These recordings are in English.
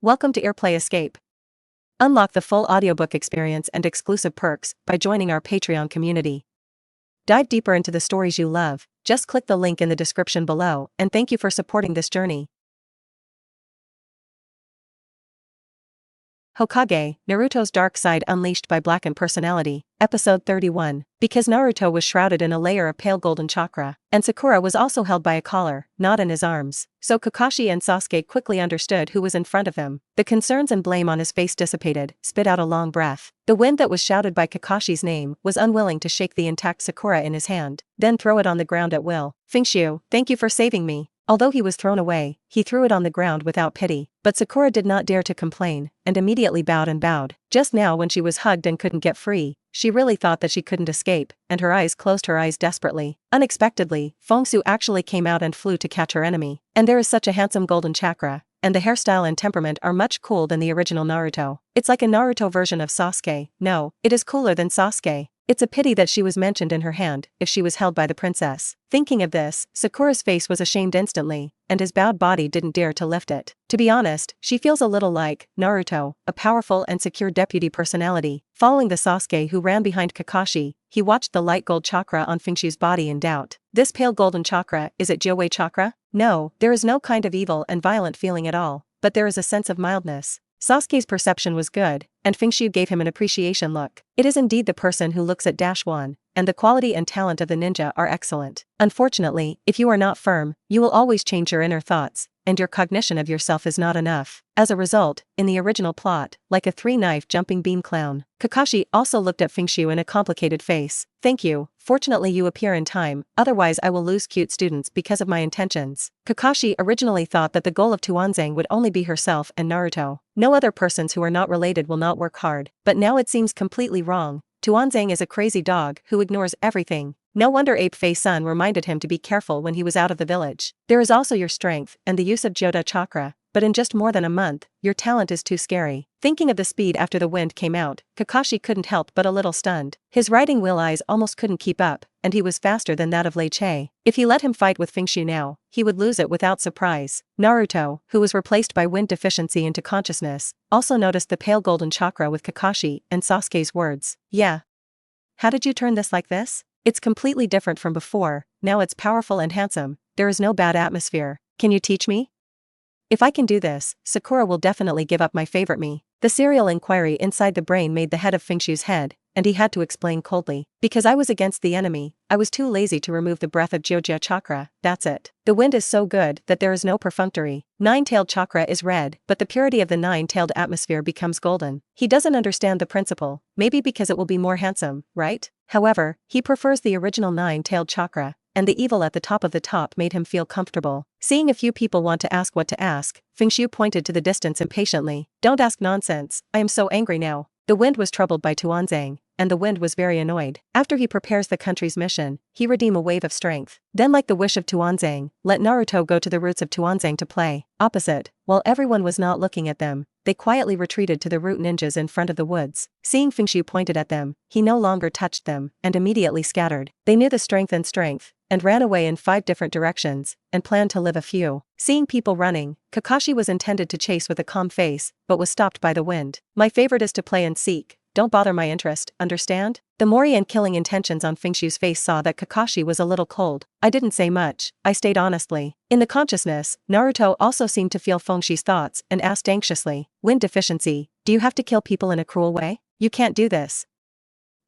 Welcome to Airplay Escape. Unlock the full audiobook experience and exclusive perks by joining our Patreon community. Dive deeper into the stories you love. Just click the link in the description below, and thank you for supporting this journey. Hokage, Naruto's dark side unleashed by Blackened personality, Episode 31. Because Naruto was shrouded in a layer of pale golden chakra, and Sakura was also held by a collar, not in his arms, so Kakashi and Sasuke quickly understood who was in front of him. The concerns and blame on his face dissipated, spit out a long breath. The wind that was shouted by Kakashi's name was unwilling to shake the intact Sakura in his hand, then throw it on the ground at will. Fengxu, thank you for saving me. Although he was thrown away, he threw it on the ground without pity. But Sakura did not dare to complain, and immediately bowed. Just now when she was hugged and couldn't get free, she really thought that she couldn't escape, and her eyes closed desperately. Unexpectedly, Fengxu actually came out and flew to catch her enemy. And there is such a handsome golden chakra, and the hairstyle and temperament are much cooler than the original Naruto. It's like a Naruto version of Sasuke. No, it is cooler than Sasuke. It's a pity that she was mentioned in her hand, if she was held by the princess. Thinking of this, Sakura's face was ashamed instantly, and his bowed body didn't dare to lift it. To be honest, she feels a little like Naruto, a powerful and secure deputy personality. Following the Sasuke who ran behind Kakashi, he watched the light gold chakra on Fengxu's body in doubt. This pale golden chakra, is it Jiuwei chakra? No, there is no kind of evil and violent feeling at all, but there is a sense of mildness. Sasuke's perception was good, and Fengxu gave him an appreciation look. It is indeed the person who looks at -1, and the quality and talent of the ninja are excellent. Unfortunately, if you are not firm, you will always change your inner thoughts, and your cognition of yourself is not enough. As a result, in the original plot, like a three-knife jumping bean clown, Kakashi also looked at Fengxu in a complicated face. Thank you, fortunately you appear in time, otherwise I will lose cute students because of my intentions. Kakashi originally thought that the goal of Tuanzang would only be herself and Naruto. No other persons who are not related will not work hard, but now it seems completely wrong. Tuanzang is a crazy dog who ignores everything. No wonder Ape-Fei-sun reminded him to be careful when he was out of the village. There is also your strength and the use of Joda chakra, but in just more than a month, your talent is too scary. Thinking of the speed after the wind came out, Kakashi couldn't help but a little stunned. His riding wheel eyes almost couldn't keep up, and he was faster than that of Lei Che. If he let him fight with Fengxu now, he would lose it without surprise. Naruto, who was replaced by wind deficiency into consciousness, also noticed the pale golden chakra with Kakashi and Sasuke's words. Yeah. How did you turn this like this? It's completely different from before, now it's powerful and handsome, there is no bad atmosphere. Can you teach me? If I can do this, Sakura will definitely give up my favorite me. The serial inquiry inside the brain made the head of Fengxu's head, and he had to explain coldly. Because I was against the enemy, I was too lazy to remove the breath of Joja chakra, that's it. The wind is so good that there is no perfunctory. Nine-tailed chakra is red, but the purity of the nine-tailed atmosphere becomes golden. He doesn't understand the principle, maybe because it will be more handsome, right? However, he prefers the original nine-tailed chakra, and the evil at the top made him feel comfortable. Seeing a few people want to ask what to ask, Fengxu pointed to the distance impatiently. Don't ask nonsense, I am so angry now. The wind was troubled by Tuanzang, and the wind was very annoyed. After he prepares the country's mission, he redeem a wave of strength. Then like the wish of Tuanzang, let Naruto go to the roots of Tuanzang to play. Opposite, while everyone was not looking at them, they quietly retreated to the root ninjas in front of the woods. Seeing Fengxu pointed at them, he no longer touched them, and immediately scattered. They knew the strength, and ran away in 5 different directions, and planned to live a few. Seeing people running, Kakashi was intended to chase with a calm face, but was stopped by the wind. My favorite is to play and seek. Don't bother my interest, understand? The Mori and killing intentions on Fengxu's face saw that Kakashi was a little cold. I didn't say much, I stayed honestly. In the consciousness, Naruto also seemed to feel Fengxu's thoughts and asked anxiously, wind deficiency, do you have to kill people in a cruel way? You can't do this.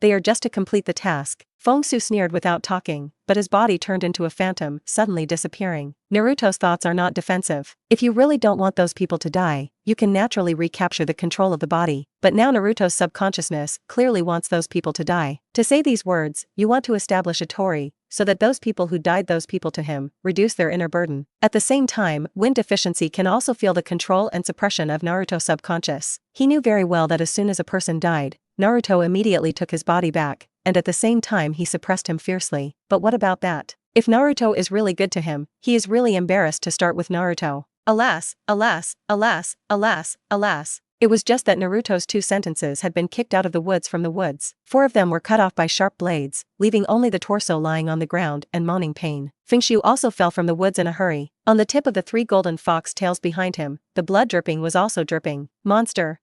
They are just to complete the task. Fengxu sneered without talking, but his body turned into a phantom, suddenly disappearing. Naruto's thoughts are not defensive. If you really don't want those people to die, you can naturally recapture the control of the body. But now Naruto's subconsciousness clearly wants those people to die. To say these words, you want to establish a Tori, so that those people who died those people to him, reduce their inner burden. At the same time, wind deficiency can also feel the control and suppression of Naruto's subconscious. He knew very well that as soon as a person died, Naruto immediately took his body back, and at the same time he suppressed him fiercely. But what about that? If Naruto is really good to him, he is really embarrassed to start with Naruto. Alas, alas, alas, alas, alas. It was just that Naruto's 2 sentences had been kicked out of the woods from the woods. 4 of them were cut off by sharp blades, leaving only the torso lying on the ground and moaning pain. Fengxu also fell from the woods in a hurry. On the tip of the 3 golden fox tails behind him, the blood dripping was also dripping. Monster!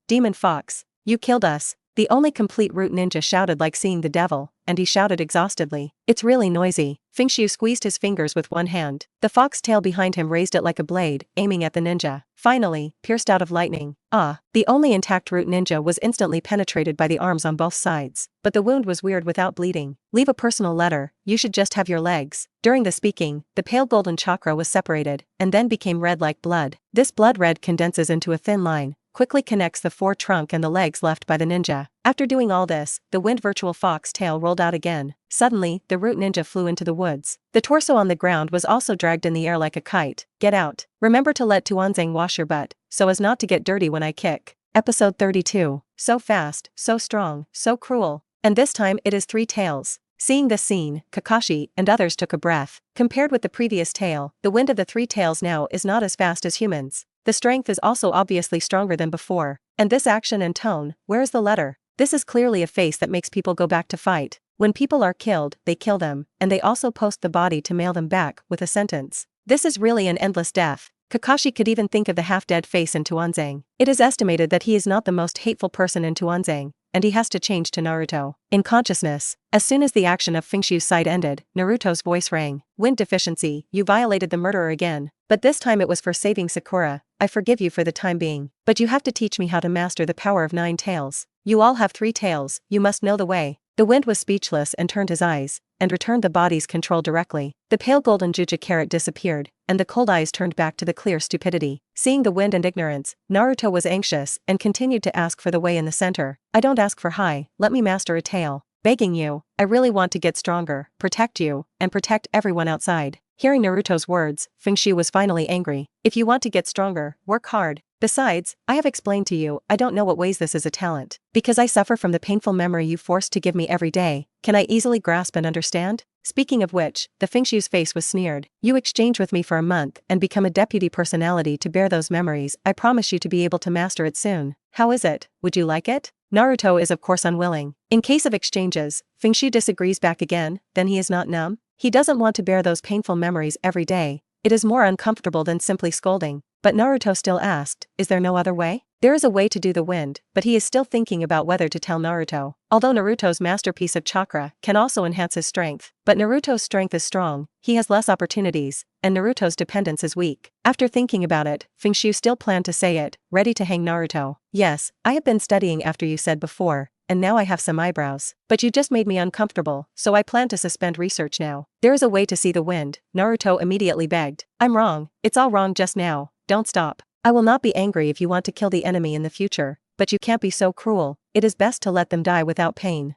Demon fox! You killed us! The only complete root ninja shouted like seeing the devil, and he shouted exhaustedly. It's really noisy. Fengxu squeezed his fingers with one hand. The fox tail behind him raised it like a blade, aiming at the ninja. Finally, pierced out of lightning. The only intact root ninja was instantly penetrated by the arms on both sides. But the wound was weird without bleeding. Leave a personal letter, you should just have your legs. During the speaking, the pale golden chakra was separated, and then became red like blood. This blood red condenses into a thin line, quickly connects the 4 trunk and the legs left by the ninja. After doing all this, the wind virtual fox tail rolled out again. Suddenly, the root ninja flew into the woods. The torso on the ground was also dragged in the air like a kite. Get out. Remember to let Tuanzang wash your butt, so as not to get dirty when I kick. Episode 32. So fast, so strong, so cruel. And this time it is 3 tails. Seeing this scene, Kakashi and others took a breath. Compared with the previous tale, the wind of the 3 tails now is not as fast as humans. The strength is also obviously stronger than before. And this action and tone, where is the letter? This is clearly a face that makes people go back to fight. When people are killed, they kill them, and they also post the body to mail them back, with a sentence. This is really an endless death. Kakashi could even think of the half-dead face in Tuanzang. It is estimated that he is not the most hateful person in Tuanzang, and he has to change to Naruto. In consciousness, as soon as the action of Fengxu's side ended, Naruto's voice rang. Wind deficiency, you violated the murderer again. But this time it was for saving Sakura. I forgive you for the time being. But you have to teach me how to master the power of 9 tails. You all have 3 tails, you must know the way. The wind was speechless and turned his eyes, and returned the body's control directly. The pale golden juju carrot disappeared, and the cold eyes turned back to the clear stupidity. Seeing the wind and ignorance, Naruto was anxious and continued to ask for the way in the center. I don't ask for high, let me master a tail. Begging you, I really want to get stronger, protect you, and protect everyone outside. Hearing Naruto's words, Fengxu was finally angry. If you want to get stronger, work hard. Besides, I have explained to you, I don't know what ways this is a talent. Because I suffer from the painful memory you force to give me every day, can I easily grasp and understand? Speaking of which, the Fengxu's face was sneered. You exchange with me for a month and become a deputy personality to bear those memories. I promise you to be able to master it soon. How is it? Would you like it? Naruto is of course unwilling. In case of exchanges, Fengxu disagrees back again, then he is not numb. He doesn't want to bear those painful memories every day. It is more uncomfortable than simply scolding. But Naruto still asked, is there no other way? There is a way to do the wind, but he is still thinking about whether to tell Naruto. Although Naruto's masterpiece of chakra can also enhance his strength, but Naruto's strength is strong, he has less opportunities, and Naruto's dependence is weak. After thinking about it, Fengxu still planned to say it, ready to hang Naruto. Yes, I have been studying after you said before, and now I have some eyebrows. But you just made me uncomfortable, so I plan to suspend research now. There is a way to see the wind, Naruto immediately begged. I'm wrong, it's all wrong just now, don't stop. I will not be angry if you want to kill the enemy in the future, but you can't be so cruel. It is best to let them die without pain.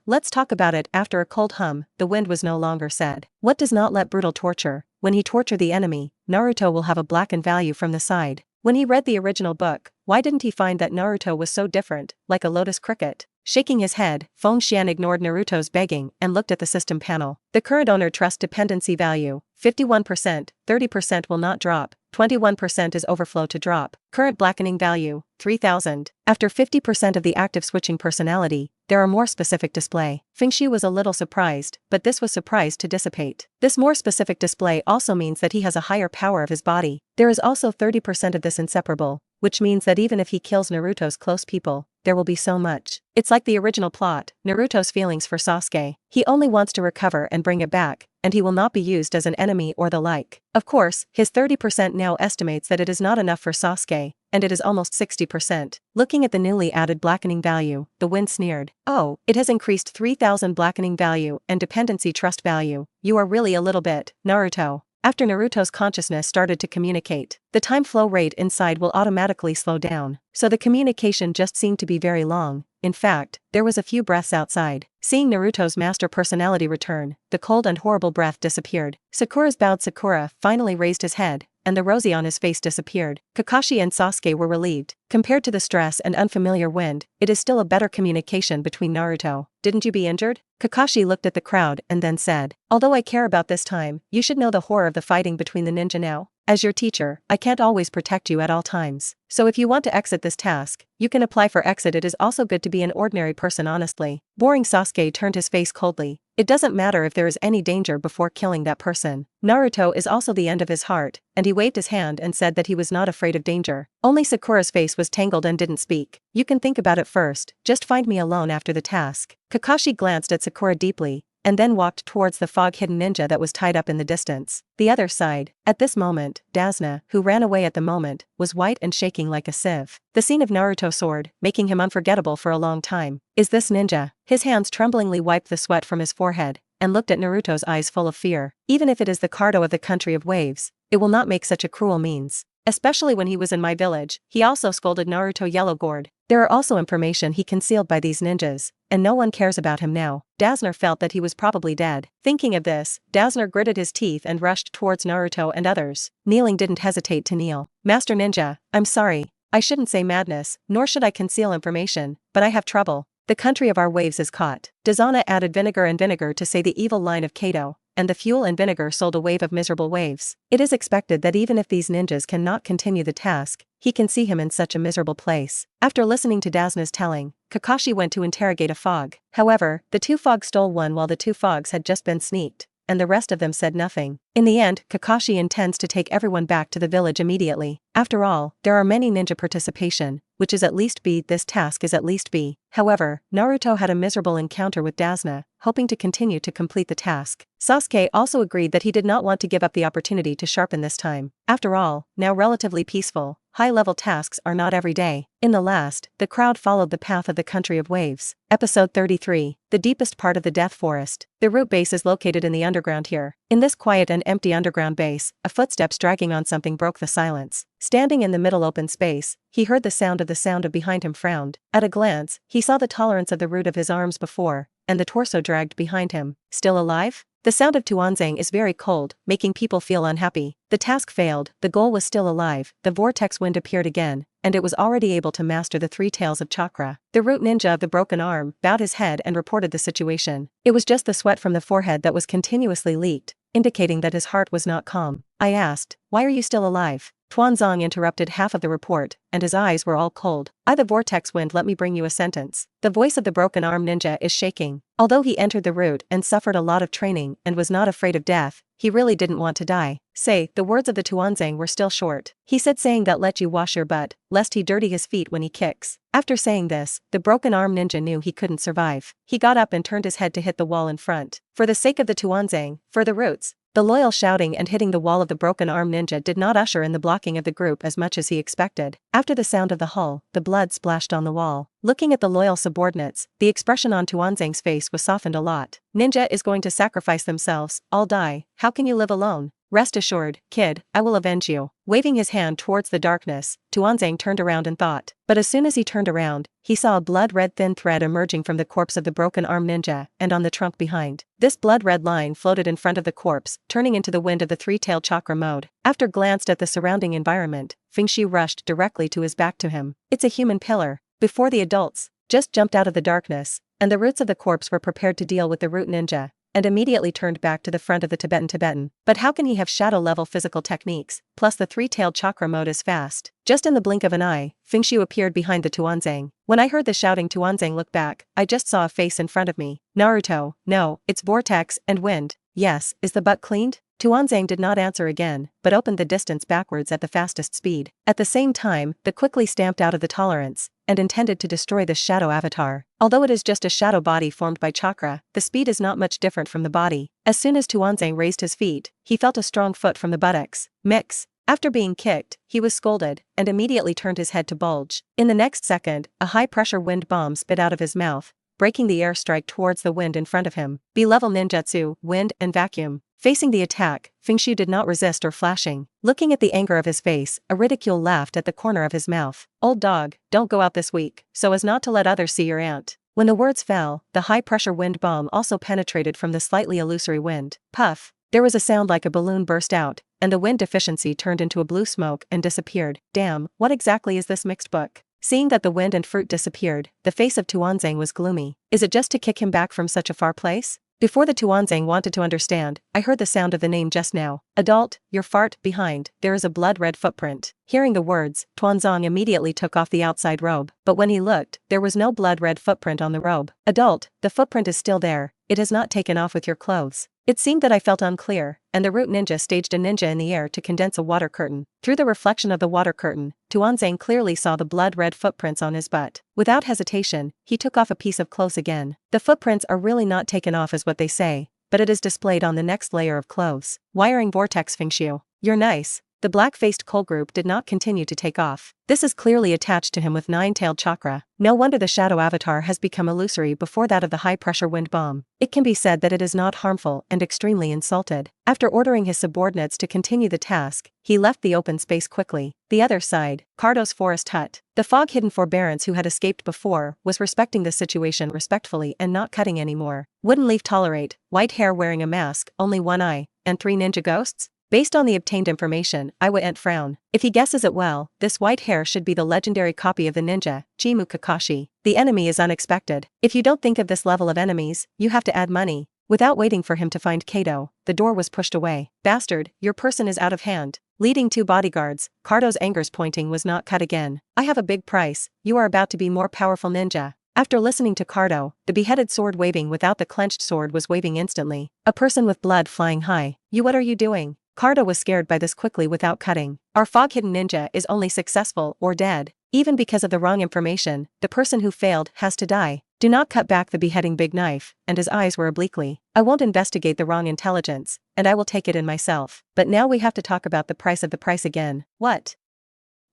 Let's talk about it. After a cold hum, the wind was no longer said. What does not let brutal torture? When he torture the enemy, Naruto will have a blackened value from the side. When he read the original book, why didn't he find that Naruto was so different, like a lotus cricket? Shaking his head, Fengxian ignored Naruto's begging and looked at the system panel. The current owner trust dependency value, 51%, 30% will not drop, 21% is overflow to drop. Current blackening value, 3000. After 50% of the active switching personality, there are more specific display. Fengxu was a little surprised, but this was surprised to dissipate. This more specific display also means that he has a higher power of his body. There is also 30% of this inseparable, which means that even if he kills Naruto's close people, there will be so much. It's like the original plot, Naruto's feelings for Sasuke. He only wants to recover and bring it back, and he will not be used as an enemy or the like. Of course, his 30% now estimates that it is not enough for Sasuke, and it is almost 60%. Looking at the newly added blackening value, the wind sneered. Oh, it has increased 3000 blackening value and dependency trust value. You are really a little bit, Naruto. After Naruto's consciousness started to communicate, the time flow rate inside will automatically slow down, so the communication just seemed to be very long. In fact, there was a few breaths outside. Seeing Naruto's master personality return, the cold and horrible breath disappeared. Sakura's bowed Sakura finally raised his head, and the rosy on his face disappeared. Kakashi and Sasuke were relieved. Compared to the stress and unfamiliar wind, it is still a better communication between Naruto. didn't you be injured? Kakashi looked at the crowd and then said, although I care about this time, you should know the horror of the fighting between the ninja now. As your teacher, I can't always protect you at all times. So if you want to exit this task, you can apply for exit. It is also good to be an ordinary person honestly. Boring Sasuke turned his face coldly. It doesn't matter if there is any danger before killing that person. Naruto is also the end of his heart, and he waved his hand and said that he was not afraid of danger. Only Sakura's face was tangled and didn't speak. You can think about it first, just find me alone after the task. Kakashi glanced at Sakura deeply, and then walked towards the fog-hidden ninja that was tied up in the distance. The other side. At this moment, Dasna, who ran away at the moment, was white and shaking like a sieve. The scene of Naruto's sword, making him unforgettable for a long time. Is this ninja? His hands tremblingly wiped the sweat from his forehead, and looked at Naruto's eyes full of fear. Even if it is the Gato of the country of waves, it will not make such a cruel means. Especially when he was in my village, he also scolded Naruto Yellow Gourd. There are also information he concealed by these ninjas, and no one cares about him now. Dasner felt that he was probably dead. Thinking of this, Dasner gritted his teeth and rushed towards Naruto and others. Kneeling didn't hesitate to kneel. Master Ninja, I'm sorry. I shouldn't say madness, nor should I conceal information, but I have trouble. The country of our waves is caught. Dazana added vinegar and vinegar to say the evil line of Gato, and the fuel and vinegar sold a wave of miserable waves. It is expected that even if these ninjas cannot continue the task, he can see him in such a miserable place. After listening to Dasna's telling, Kakashi went to interrogate a fog. However, the two fogs stole one while the two fogs had just been sneaked, and the rest of them said nothing. In the end, Kakashi intends to take everyone back to the village immediately. After all, there are many ninja participation, which is at least B. This task is at least B. However, Naruto had a miserable encounter with Dasna, hoping to continue to complete the task. Sasuke also agreed that he did not want to give up the opportunity to sharpen this time. After all, now relatively peaceful, high-level tasks are not every day. In the last, the crowd followed the path of the country of waves. Episode 33. The deepest part of the Death Forest. The root base is located in the underground here. In this quiet and empty underground base, a footsteps dragging on something broke the silence. Standing in the middle open space, he heard the sound of behind him frowned. At a glance, he saw the tolerance of the root of his arms before, and the torso dragged behind him. Still alive? The sound of Tuanzang is very cold, making people feel unhappy. The task failed, the goal was still alive, the vortex wind appeared again, and it was already able to master the three tails of chakra. The root ninja of the broken arm bowed his head and reported the situation. It was just the sweat from the forehead that was continuously leaked, indicating that his heart was not calm. I asked, why are you still alive? Tuanzang interrupted half of the report, and his eyes were all cold. The vortex wind let me bring you a sentence. The voice of the broken arm ninja is shaking. Although he entered the root and suffered a lot of training and was not afraid of death, he really didn't want to die. Say, the words of the Tuanzang were still short. He said saying that let you wash your butt, lest he dirty his feet when he kicks. After saying this, the broken arm ninja knew he couldn't survive. He got up and turned his head to hit the wall in front. For the sake of the Tuanzang, for the roots. The loyal shouting and hitting the wall of the broken arm ninja did not usher in the blocking of the group as much as he expected. After the sound of the hull, the blood splashed on the wall. Looking at the loyal subordinates, the expression on Tuanzang's face was softened a lot. Ninja is going to sacrifice themselves, all die, how can you live alone? Rest assured, kid, I will avenge you. Waving his hand towards the darkness, Tuanzang turned around and thought. But as soon as he turned around, he saw a blood-red thin thread emerging from the corpse of the broken arm ninja, and on the trunk behind. This blood-red line floated in front of the corpse, turning into the wind of the three-tailed chakra mode. After glanced at the surrounding environment, Fengxu rushed directly to his back to him. It's a human pillar. Before the adults just jumped out of the darkness, and the roots of the corpse were prepared to deal with the root ninja, and immediately turned back to the front of the Tibetan. But how can he have shadow-level physical techniques, plus the three-tailed chakra mode is fast? Just in the blink of an eye, Fengxu appeared behind the Tuanzang. When I heard the shouting Tuanzang look back, I just saw a face in front of me. Naruto, no, it's vortex and wind. Yes, is the butt cleaned? Tuanzang did not answer again, but opened the distance backwards at the fastest speed. At the same time, the quickly stamped out of the tolerance, and intended to destroy the shadow avatar. Although it is just a shadow body formed by chakra, the speed is not much different from the body. As soon as Tuanzang raised his feet, he felt a strong foot from the buttocks. Mix. After being kicked, he was scolded, and immediately turned his head to bulge. In the next second, a high-pressure wind bomb spit out of his mouth, breaking the airstrike towards the wind in front of him. B-level ninjutsu, wind and vacuum. Facing the attack, Fengxu did not resist or flashing. Looking at the anger of his face, a ridicule laughed at the corner of his mouth. Old dog, don't go out this week, so as not to let others see your aunt. When the words fell, the high-pressure wind bomb also penetrated from the slightly illusory wind. Puff. There was a sound like a balloon burst out, and the wind deficiency turned into a blue smoke and disappeared. Damn, what exactly is this mixed book? Seeing that the wind and fruit disappeared, the face of Tuanzang was gloomy. Is it just to kick him back from such a far place? Before the Tuanzang wanted to understand, I heard the sound of the name just now. Adult, your fart, behind, there is a blood-red footprint. Hearing the words, Tuanzang immediately took off the outside robe, but when he looked, there was no blood-red footprint on the robe. Adult, the footprint is still there, it has not taken off with your clothes. It seemed that I felt unclear, and the root ninja staged a ninja in the air to condense a water curtain. Through the reflection of the water curtain, Tuanzang clearly saw the blood-red footprints on his butt. Without hesitation, he took off a piece of clothes again. The footprints are really not taken off as what they say, but it is displayed on the next layer of clothes. Wiring vortex Fengxu. You're nice. The black-faced coal group did not continue to take off. This is clearly attached to him with nine-tailed chakra. No wonder the shadow avatar has become illusory before that of the high-pressure wind bomb. It can be said that it is not harmful and extremely insulted. After ordering his subordinates to continue the task, he left the open space quickly. The other side, Cardo's forest hut. The fog-hidden forbearance who had escaped before was respecting the situation respectfully and not cutting anymore. Wouldn't leave tolerate, white hair wearing a mask, only one eye, and 3 ninja ghosts? Based on the obtained information, I wouldn't frown. If he guesses it well, this white hair should be the legendary copy of the ninja, Chimu Kakashi. The enemy is unexpected. If you don't think of this level of enemies, you have to add money. Without waiting for him to find Gato, the door was pushed away. Bastard, your person is out of hand. Leading 2 bodyguards, Cardo's anger's pointing was not cut again. I have a big price, you are about to be more powerful ninja. After listening to Cardo, the beheaded sword waving without the clenched sword was waving instantly. A person with blood flying high. What are you doing? Cardo was scared by this quickly without cutting. Our fog-hidden ninja is only successful or dead. Even because of the wrong information, the person who failed has to die. Do not cut back the beheading big knife, and his eyes were obliquely. I won't investigate the wrong intelligence, and I will take it in myself. But now we have to talk about the price of the price again. What?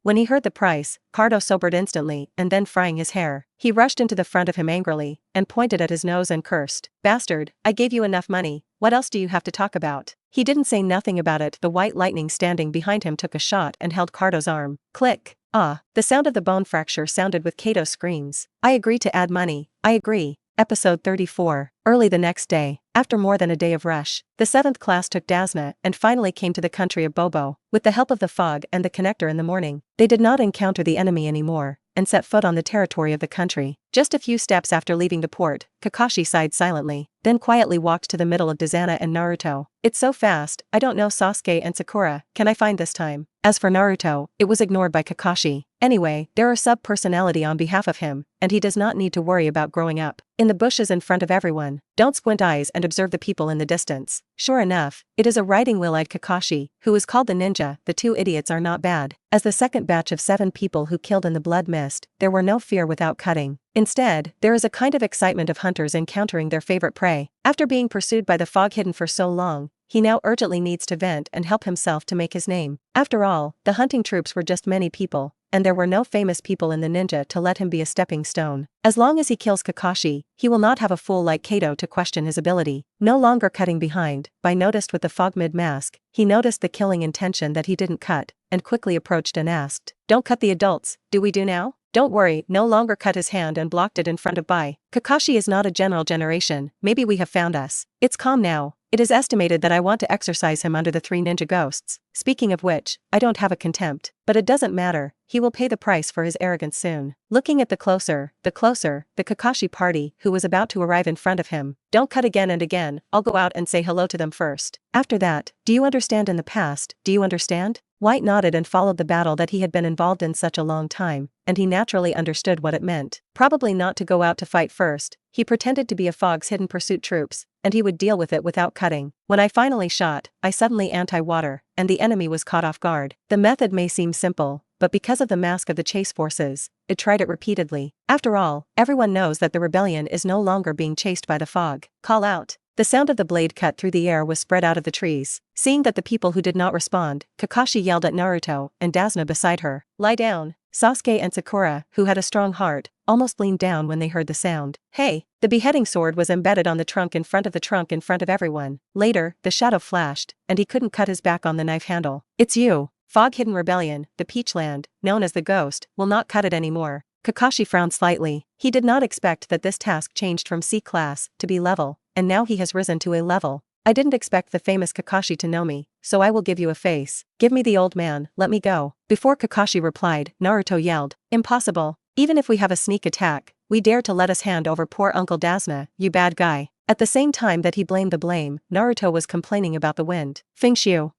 When he heard the price, Cardo sobered instantly, and then frying his hair, he rushed into the front of him angrily, and pointed at his nose and cursed. Bastard, I gave you enough money, what else do you have to talk about? He didn't say nothing about it. The white lightning standing behind him took a shot and held Cardo's arm. Click. Ah, the sound of the bone fracture sounded with Kato's screams. I agree to add money, I agree. Episode 34. Early the next day, after more than a day of rush, the 7th class took Dasna and finally came to the country of Bobo. With the help of the fog and the connector in the morning, they did not encounter the enemy anymore, and set foot on the territory of the country. Just a few steps after leaving the port, Kakashi sighed silently, then quietly walked to the middle of Dazana and Naruto. It's so fast, I don't know Sasuke and Sakura, can I find this time? As for Naruto, it was ignored by Kakashi. Anyway, there are sub-personality on behalf of him, and he does not need to worry about growing up. In the bushes in front of everyone, don't squint eyes and observe the people in the distance. Sure enough, it is a riding wheel-eyed Kakashi, who is called the ninja. The 2 idiots are not bad. As the second batch of 7 people who killed in the blood mist, there were no fear without cutting. Instead, there is a kind of excitement of hunters encountering their favorite prey. After being pursued by the fog hidden for so long, he now urgently needs to vent and help himself to make his name. After all, the hunting troops were just many people, and there were no famous people in the ninja to let him be a stepping stone. As long as he kills Kakashi, he will not have a fool like Gato to question his ability. No longer cutting behind, by noticed with the fog mid-mask, he noticed the killing intention that he didn't cut, and quickly approached and asked, "Don't cut the adults, do we do now?" Don't worry, no longer cut his hand and blocked it in front of Bai. Kakashi is not a general generation, maybe we have found us. It's calm now. It is estimated that I want to exercise him under the 3 ninja ghosts. Speaking of which, I don't have a contempt. But it doesn't matter, he will pay the price for his arrogance soon. Looking at the closer, the Kakashi party who was about to arrive in front of him. Don't cut again and again, I'll go out and say hello to them first. After that, do you understand in the past, do you understand? White nodded and followed the battle that he had been involved in such a long time, and he naturally understood what it meant. Probably not to go out to fight first, he pretended to be a fog's hidden pursuit troops, and he would deal with it without cutting. When I finally shot, I suddenly anti-water, and the enemy was caught off guard. The method may seem simple, but because of the mask of the chase forces, it tried it repeatedly. After all, everyone knows that the rebellion is no longer being chased by the fog. Call out. The sound of the blade cut through the air was spread out of the trees. Seeing that the people who did not respond, Kakashi yelled at Naruto and Dasna beside her. Lie down. Sasuke and Sakura, who had a strong heart, almost leaned down when they heard the sound. Hey! The beheading sword was embedded on the trunk in front of everyone. Later, the shadow flashed, and he couldn't cut his back on the knife handle. It's you. Fog Hidden Rebellion, the Peachland, known as the Ghost, will not cut it anymore. Kakashi frowned slightly. He did not expect that this task changed from C class to B level, and now he has risen to A level. I didn't expect the famous Kakashi to know me, so I will give you a face. Give me the old man, let me go. Before Kakashi replied, Naruto yelled, impossible. Even if we have a sneak attack, we dare to let us hand over poor Uncle Dazna, you bad guy. At the same time that he blamed the blame, Naruto was complaining about the wind. Fengxu,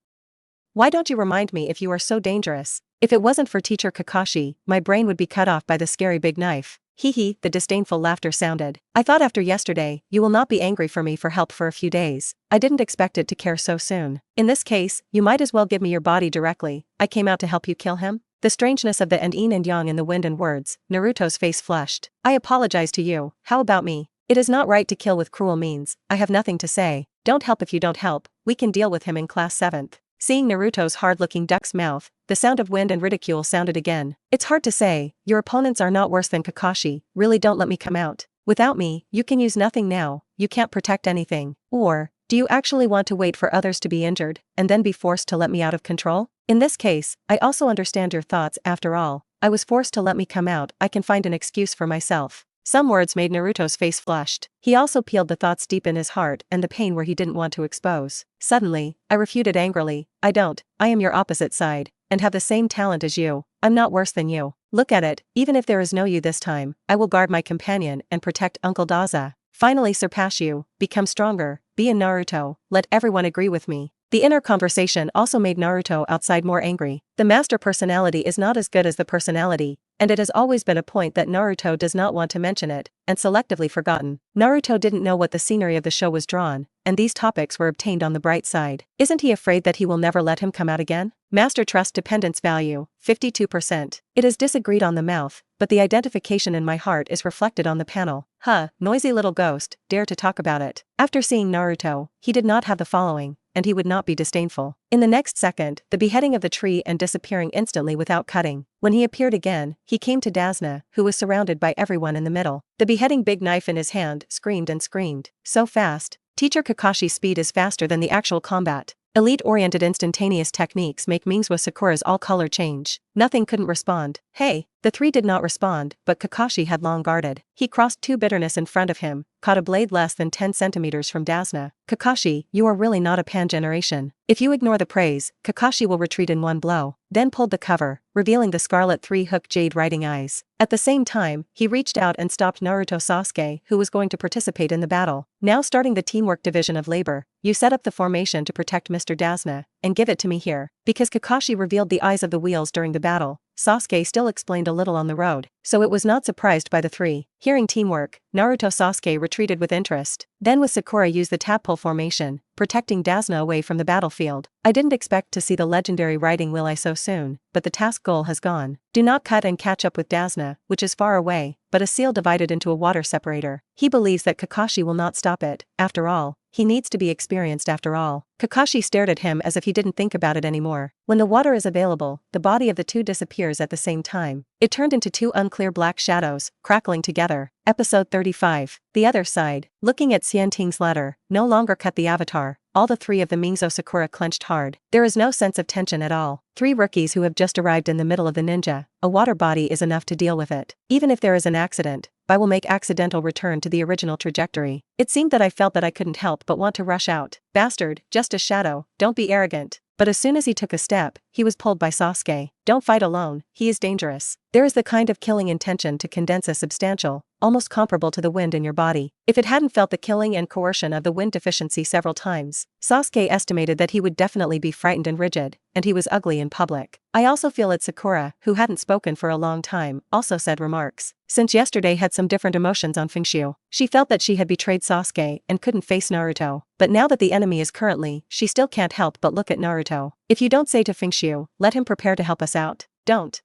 why don't you remind me if you are so dangerous? If it wasn't for teacher Kakashi, my brain would be cut off by the scary big knife. Hee hee, the disdainful laughter sounded. I thought after yesterday, you will not be angry for me for help for a few days. I didn't expect it to care so soon. In this case, you might as well give me your body directly. I came out to help you kill him. The strangeness of the yin and yang in the wind and words, Naruto's face flushed. I apologize to you, how about me? It is not right to kill with cruel means, I have nothing to say. Don't help if you don't help, we can deal with him in class 7th. Seeing Naruto's hard-looking duck's mouth, the sound of wind and ridicule sounded again. It's hard to say, your opponents are not worse than Kakashi, really don't let me come out. Without me, you can use nothing now, you can't protect anything. Or, do you actually want to wait for others to be injured, and then be forced to let me out of control? In this case, I also understand your thoughts, after all. I was forced to let me come out, I can find an excuse for myself. Some words made Naruto's face flushed. He also peeled the thoughts deep in his heart and the pain where he didn't want to expose. Suddenly, I refuted angrily, I don't, I am your opposite side, and have the same talent as you. I'm not worse than you. Look at it, even if there is no you this time, I will guard my companion and protect Uncle Daza. Finally surpass you, become stronger, be in Naruto, let everyone agree with me. The inner conversation also made Naruto outside more angry. The master personality is not as good as the personality, and it has always been a point that Naruto does not want to mention it, and selectively forgotten. Naruto didn't know what the scenery of the show was drawn, and these topics were obtained on the bright side. Isn't he afraid that he will never let him come out again? Master trust dependence value, 52%. It is disagreed on the mouth, but the identification in my heart is reflected on the panel. Huh, noisy little ghost, dare to talk about it. After seeing Naruto, he did not have the following, and he would not be disdainful. In the next second, the beheading of the tree and disappearing instantly without cutting. When he appeared again, he came to Dazna, who was surrounded by everyone in the middle. The beheading big knife in his hand screamed and screamed. So fast. Teacher Kakashi's speed is faster than the actual combat. Elite-oriented instantaneous techniques make Mingzwa Sakura's all-color change. Nothing couldn't respond. Hey, the three did not respond, but Kakashi had long guarded. He crossed two bitterness in front of him, caught a blade less than 10 centimeters from Dazna. Kakashi, you are really not a pan-generation. If you ignore the praise, Kakashi will retreat in one blow. Then pulled the cover, revealing the scarlet three-hook jade writing eyes. At the same time, he reached out and stopped Naruto Sasuke, who was going to participate in the battle. Now starting the teamwork division of labor, you set up the formation to protect Mr. Dazna, and give it to me here. Because Kakashi revealed the eyes of the wheels during the battle, Sasuke still explained a little on the road, so it was not surprised by the three. Hearing teamwork, Naruto Sasuke retreated with interest. Then with Sakura used the tadpole formation, protecting Dazna away from the battlefield. I didn't expect to see the legendary riding wheel so soon, but the task goal has gone. Do not cut and catch up with Dazna, which is far away, but a seal divided into a water separator. He believes that Kakashi will not stop it, after all. He needs to be experienced after all. Kakashi stared at him as if he didn't think about it anymore. When the water is available, the body of the two disappears at the same time. It turned into two unclear black shadows, crackling together. Episode 35. The other side. Looking at Xianting's letter, no longer cut the avatar. All the three of the Mingzwa Sakura clenched hard. There is no sense of tension at all. Three rookies who have just arrived in the middle of the ninja. A water body is enough to deal with it. Even if there is an accident, I will make accidental return to the original trajectory. It seemed that I felt that I couldn't help but want to rush out. Bastard, just a shadow, don't be arrogant. But as soon as he took a step, he was pulled by Sasuke. Don't fight alone, he is dangerous. There is the kind of killing intention to condense a substantial, almost comparable to the wind in your body. If it hadn't felt the killing and coercion of the wind deficiency several times, Sasuke estimated that he would definitely be frightened and rigid, and he was ugly in public. I also feel that Sakura, who hadn't spoken for a long time, also said remarks. Since yesterday had some different emotions on Fengxu. She felt that she had betrayed Sasuke and couldn't face Naruto. But now that the enemy is currently, she still can't help but look at Naruto. If you don't say to Fengxu, let him prepare to help us out. Don't.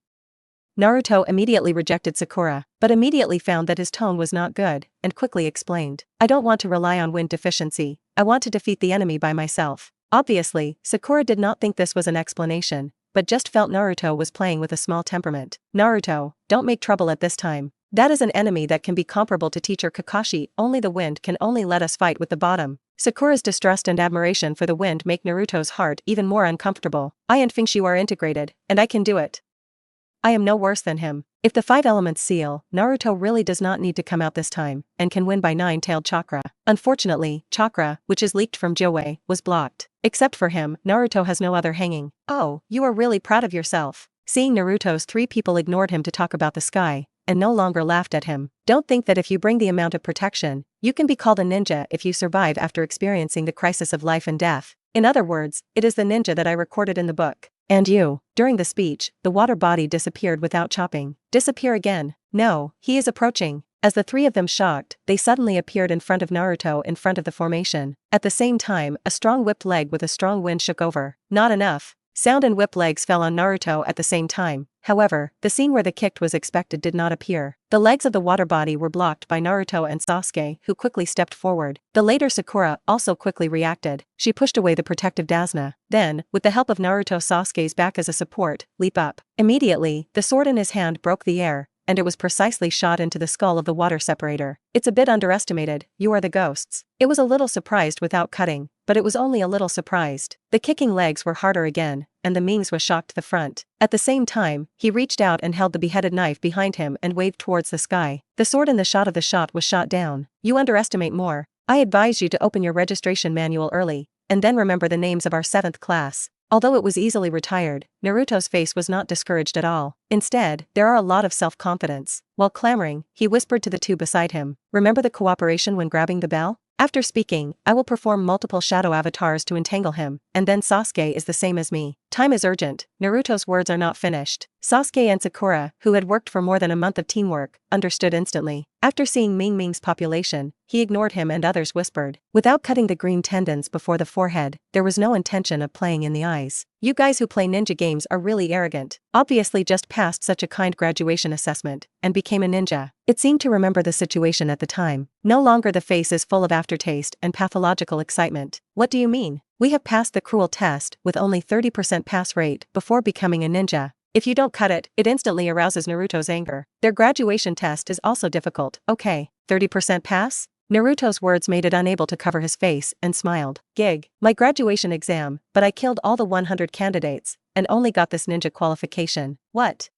Naruto immediately rejected Sakura, but immediately found that his tone was not good, and quickly explained. I don't want to rely on wind deficiency, I want to defeat the enemy by myself. Obviously, Sakura did not think this was an explanation, but just felt Naruto was playing with a small temperament. Naruto, don't make trouble at this time. That is an enemy that can be comparable to teacher Kakashi, only the wind can only let us fight with the bottom. Sakura's distrust and admiration for the wind make Naruto's heart even more uncomfortable. I and Fengxu are integrated, and I can do it. I am no worse than him. If the 5 elements seal, Naruto really does not need to come out this time, and can win by 9-tailed chakra. Unfortunately, chakra, which is leaked from Joe, was blocked. Except for him, Naruto has no other hanging. Oh, you are really proud of yourself. Seeing Naruto's 3 people ignored him to talk about the sky, and no longer laughed at him. Don't think that if you bring the amount of protection, you can be called a ninja if you survive after experiencing the crisis of life and death. In other words, it is the ninja that I recorded in the book. And you. During the speech, the water body disappeared without chopping. Disappear again. No, he is approaching. As the 3 of them shocked, they suddenly appeared in front of Naruto in front of the formation. At the same time, a strong whipped leg with a strong wind shook over. Not enough. Sound and whip legs fell on Naruto at the same time. However, the scene where the kicked was expected did not appear. The legs of the water body were blocked by Naruto and Sasuke, who quickly stepped forward. The later Sakura also quickly reacted. She pushed away the protective Dasna. Then, with the help of Naruto, Sasuke's back as a support, leap up. Immediately, the sword in his hand broke the air, and it was precisely shot into the skull of the water separator. It's a bit underestimated, you are the ghosts. It was a little surprised without cutting, but it was only a little surprised. The kicking legs were harder again, and the Mings was shocked to the front. At the same time, he reached out and held the beheaded knife behind him and waved towards the sky. The sword in the shot of the shot was shot down. You underestimate more. I advise you to open your registration manual early, and then remember the names of our 7th class. Although it was easily retired, Naruto's face was not discouraged at all. Instead, there are a lot of self-confidence. While clamoring, he whispered to the 2 beside him, remember the cooperation when grabbing the bell? After speaking, I will perform multiple shadow avatars to entangle him, and then Sasuke is the same as me. Time is urgent. Naruto's words are not finished. Sasuke and Sakura, who had worked for more than a month of teamwork, understood instantly. After seeing Ming Ming's population, he ignored him and others whispered. Without cutting the green tendons before the forehead, there was no intention of playing in the eyes. You guys who play ninja games are really arrogant. Obviously just passed such a kind graduation assessment, and became a ninja. It seemed to remember the situation at the time. No longer the face is full of aftertaste and pathological excitement. What do you mean? We have passed the cruel test with only 30% pass rate before becoming a ninja. If you don't cut it, it instantly arouses Naruto's anger. Their graduation test is also difficult. Okay, 30% pass? Naruto's words made it unable to cover his face and smiled. Gig. My graduation exam, but I killed all the 100 candidates, and only got this ninja qualification. What?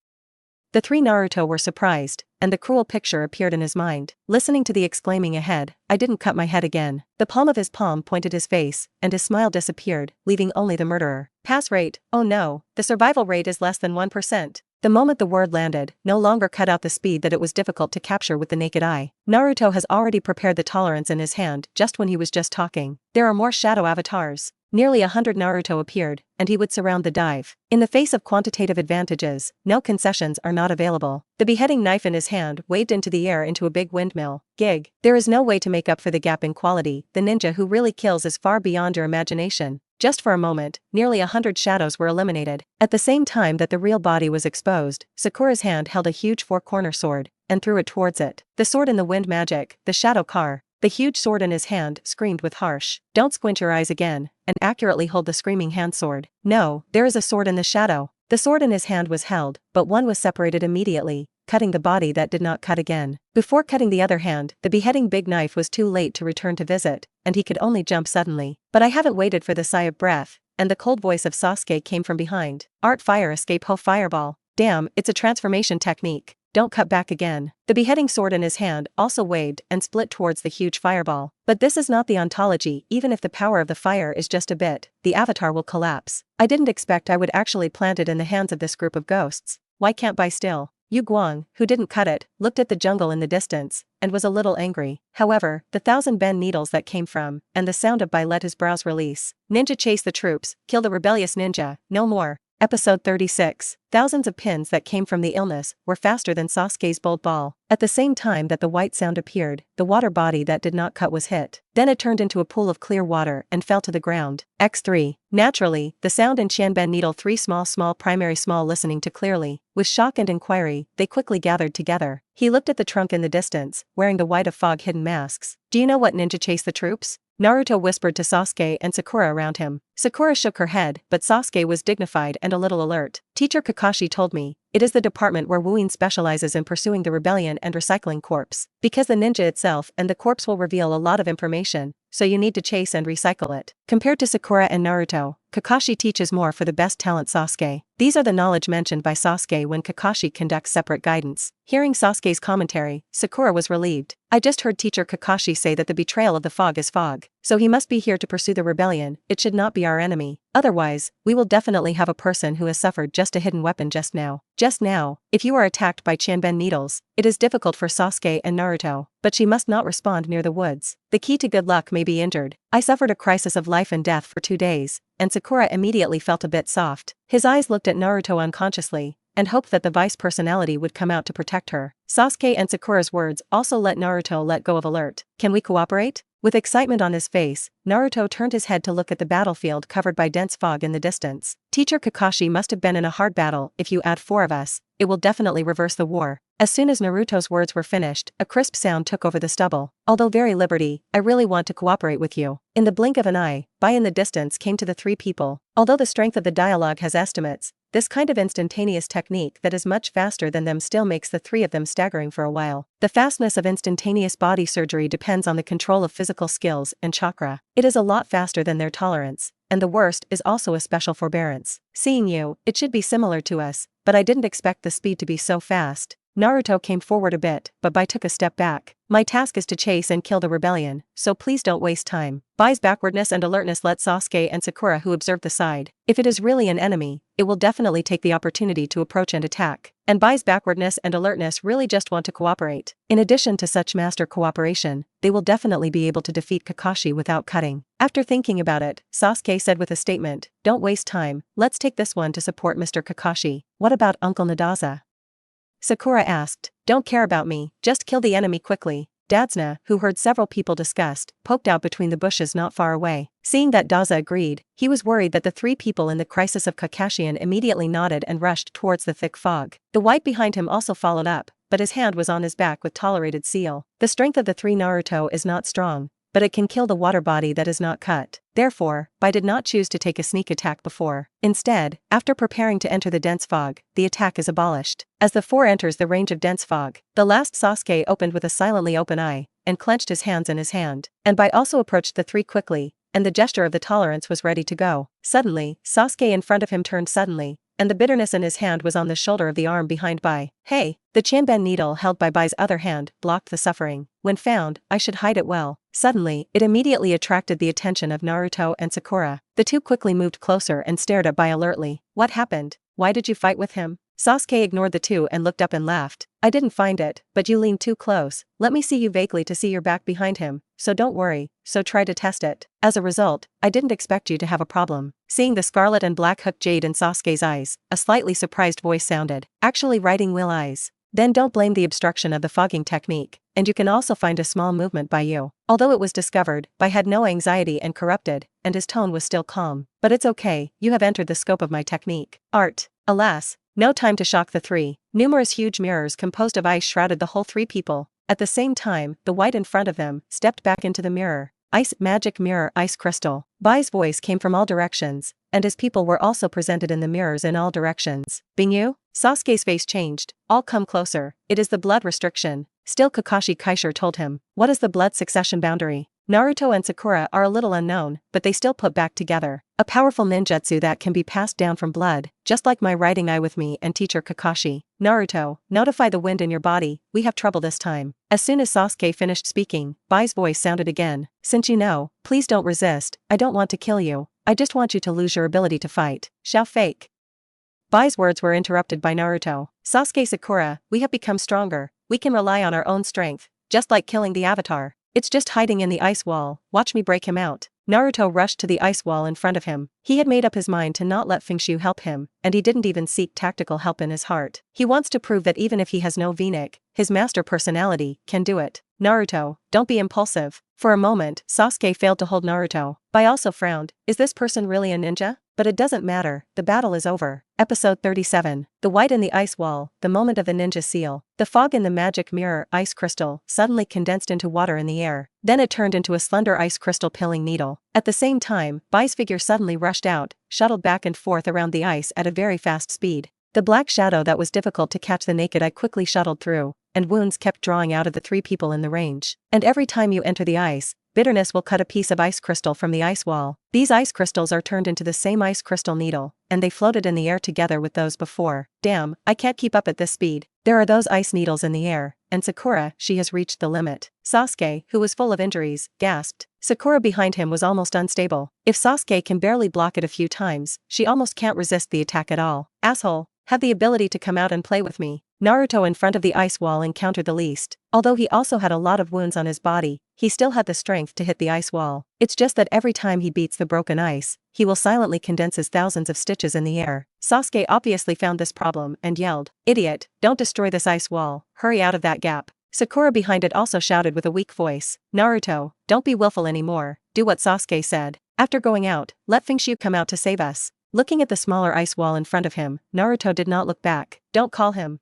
The 3 Naruto were surprised, and the cruel picture appeared in his mind. Listening to the exclaiming ahead, I didn't cut my head again. The palm of his palm pointed his face, and his smile disappeared, leaving only the murderer. Pass rate, oh no, the survival rate is less than 1%. The moment the word landed, no longer cut out the speed that it was difficult to capture with the naked eye. Naruto has already prepared the tolerance in his hand just when he was just talking. There are more shadow avatars. Nearly 100 Naruto appeared, and he would surround the dive. In the face of quantitative advantages, no concessions are not available. The beheading knife in his hand waved into the air into a big windmill. Gig. There is no way to make up for the gap in quality. The ninja who really kills is far beyond your imagination. Just for a moment, nearly 100 shadows were eliminated. At the same time that the real body was exposed, Sakura's hand held a huge 4-corner sword, and threw it towards it. The sword in the wind magic, the shadow car. The huge sword in his hand screamed with harsh. Don't squint your eyes again, and accurately hold the screaming hand sword. No, there is a sword in the shadow. The sword in his hand was held, but one was separated immediately, cutting the body that did not cut again. Before cutting the other hand, the beheading big knife was too late to return to visit, and he could only jump suddenly. But I haven't waited for the sigh of breath, and the cold voice of Sasuke came from behind. Art fire escape ho fireball. Damn, it's a transformation technique. Don't cut back again. The beheading sword in his hand also waved and split towards the huge fireball. But this is not the ontology. Even if the power of the fire is just a bit, the avatar will collapse. I didn't expect I would actually plant it in the hands of this group of ghosts. Why can't buy still? Yu Guang, who didn't cut it, looked at the jungle in the distance, and was a little angry. However, the 1,000 bend needles that came from, and the sound of Bai let his brows release. Ninja chase the troops, kill the rebellious ninja, no more. Episode 36. Thousands of pins that came from the illness were faster than Sasuke's bold ball. At the same time that the white sound appeared, the water body that did not cut was hit. Then it turned into a pool of clear water and fell to the ground. X3. Naturally, the sound in Qianben Needle 3 small primary small listening to clearly. With shock and inquiry, they quickly gathered together. He looked at the trunk in the distance, wearing the white of fog-hidden masks. Do you know what ninja chase the troops? Naruto whispered to Sasuke and Sakura around him. Sakura shook her head, but Sasuke was dignified and a little alert. Teacher Kakashi told me, it is the department where Wuin specializes in pursuing the rebellion and recycling corpse. Because the ninja itself and the corpse will reveal a lot of information, so you need to chase and recycle it. Compared to Sakura and Naruto, Kakashi teaches more for the best talent Sasuke. These are the knowledge mentioned by Sasuke when Kakashi conducts separate guidance. Hearing Sasuke's commentary, Sakura was relieved. I just heard teacher Kakashi say that the betrayal of the fog is fog. So he must be here to pursue the rebellion, it should not be our enemy. Otherwise, we will definitely have a person who has suffered just a hidden weapon just now. Just now, if you are attacked by Chanben needles, it is difficult for Sasuke and Naruto, but she must not respond near the woods. The key to good luck may be injured. I suffered a crisis of life and death for 2 days, and Sakura immediately felt a bit soft. His eyes looked at Naruto unconsciously, and hoped that the vice personality would come out to protect her. Sasuke and Sakura's words also let Naruto let go of alert. Can we cooperate? With excitement on his face, Naruto turned his head to look at the battlefield covered by dense fog in the distance. Teacher Kakashi must have been in a hard battle. If you add 4 of us, it will definitely reverse the war. As soon as Naruto's words were finished, a crisp sound took over the stubble. Although very Liberty, I really want to cooperate with you. In the blink of an eye, Bai in the distance came to the 3 people. Although the strength of the dialogue has estimates, this kind of instantaneous technique that is much faster than them still makes the 3 of them staggering for a while. The fastness of instantaneous body surgery depends on the control of physical skills and chakra. It is a lot faster than their tolerance, and the worst is also a special forbearance. Seeing you, it should be similar to us, but I didn't expect the speed to be so fast. Naruto came forward a bit, but Bai took a step back. My task is to chase and kill the rebellion, so please don't waste time. Bai's backwardness and alertness let Sasuke and Sakura who observed the side. If it is really an enemy, it will definitely take the opportunity to approach and attack. And Bai's backwardness and alertness really just want to cooperate. In addition to such master cooperation, they will definitely be able to defeat Kakashi without cutting. After thinking about it, Sasuke said with a statement, "Don't waste time, let's take this one to support Mr. Kakashi. What about Uncle Nadaza?" Sakura asked, "Don't care about me, just kill the enemy quickly." Datsuna, who heard several people discussed, poked out between the bushes not far away. Seeing that Daza agreed, he was worried that the 3 people in the crisis of Kakashian immediately nodded and rushed towards the thick fog. The white behind him also followed up, but his hand was on his back with tolerated seal. The strength of the 3 Naruto is not strong, but it can kill the water body that is not cut. Therefore, Bai did not choose to take a sneak attack before. Instead, after preparing to enter the dense fog, the attack is abolished. As the 4 enters the range of dense fog, the last Sasuke opened with a silently open eye, and clenched his hands in his hand. And Bai also approached the 3 quickly, and the gesture of the tolerance was ready to go. Suddenly, Sasuke in front of him turned suddenly, and the bitterness in his hand was on the shoulder of the arm behind Bai. Hey! The Chanben needle held by Bai's other hand blocked the suffering. When found, I should hide it well. Suddenly, it immediately attracted the attention of Naruto and Sakura. The 2 quickly moved closer and stared at Bai alertly. What happened? Why did you fight with him? Sasuke ignored the 2 and looked up and laughed. I didn't find it, but you leaned too close. Let me see you vaguely to see your back behind him, so don't worry, so try to test it. As a result, I didn't expect you to have a problem. Seeing the scarlet and black hook jade in Sasuke's eyes, a slightly surprised voice sounded. Actually writing will eyes. Then don't blame the obstruction of the fogging technique, and you can also find a small movement by you. Although it was discovered, Bai had no anxiety and corrupted, and his tone was still calm. But it's okay, you have entered the scope of my technique. Art. Alas. No time to shock the 3. Numerous huge mirrors composed of ice shrouded the whole 3 people. At the same time, the white in front of them stepped back into the mirror. Ice, magic mirror, ice crystal. Bai's voice came from all directions, and his people were also presented in the mirrors in all directions. Bingyu? Sasuke's face changed. All come closer. It is the blood restriction. Still Kakashi Kaisher told him. What is the blood succession boundary? Naruto and Sakura are a little unknown, but they still put back together. A powerful ninjutsu that can be passed down from blood, just like my writing eye with me and teacher Kakashi. Naruto, notify the wind in your body, we have trouble this time. As soon as Sasuke finished speaking, Bai's voice sounded again. Since you know, please don't resist, I don't want to kill you, I just want you to lose your ability to fight. Shall fake. Bai's words were interrupted by Naruto. Sasuke Sakura, we have become stronger, we can rely on our own strength, just like killing the avatar. It's just hiding in the ice wall, watch me break him out. Naruto rushed to the ice wall in front of him. He had made up his mind to not let Fengxu help him, and he didn't even seek tactical help in his heart. He wants to prove that even if he has no V-neck, his master personality can do it. Naruto, don't be impulsive. For a moment, Sasuke failed to hold Naruto. Bai also frowned. Is this person really a ninja? But it doesn't matter, the battle is over. Episode 37. The white in the ice wall, the moment of the ninja seal. The fog in the magic mirror, ice crystal, suddenly condensed into water in the air. Then it turned into a slender ice crystal pilling needle. At the same time, Bai's figure suddenly rushed out, shuttled back and forth around the ice at a very fast speed. The black shadow that was difficult to catch the naked eye quickly shuttled through, and wounds kept drawing out of the 3 people in the range. And every time you enter the ice, bitterness will cut a piece of ice crystal from the ice wall. These ice crystals are turned into the same ice crystal needle, and they floated in the air together with those before. Damn, I can't keep up at this speed. There are those ice needles in the air, and Sakura, she has reached the limit. Sasuke, who was full of injuries, gasped. Sakura behind him was almost unstable. If Sasuke can barely block it a few times, she almost can't resist the attack at all. Asshole, have the ability to come out and play with me. Naruto in front of the ice wall encountered the least. Although he also had a lot of wounds on his body, he still had the strength to hit the ice wall. It's just that every time he beats the broken ice, he will silently condense his thousands of stitches in the air. Sasuke obviously found this problem and yelled, "Idiot, don't destroy this ice wall, hurry out of that gap." Sakura behind it also shouted with a weak voice, "Naruto, don't be willful anymore, do what Sasuke said. After going out, let Fengxu come out to save us." Looking at the smaller ice wall in front of him, Naruto did not look back. "Don't call him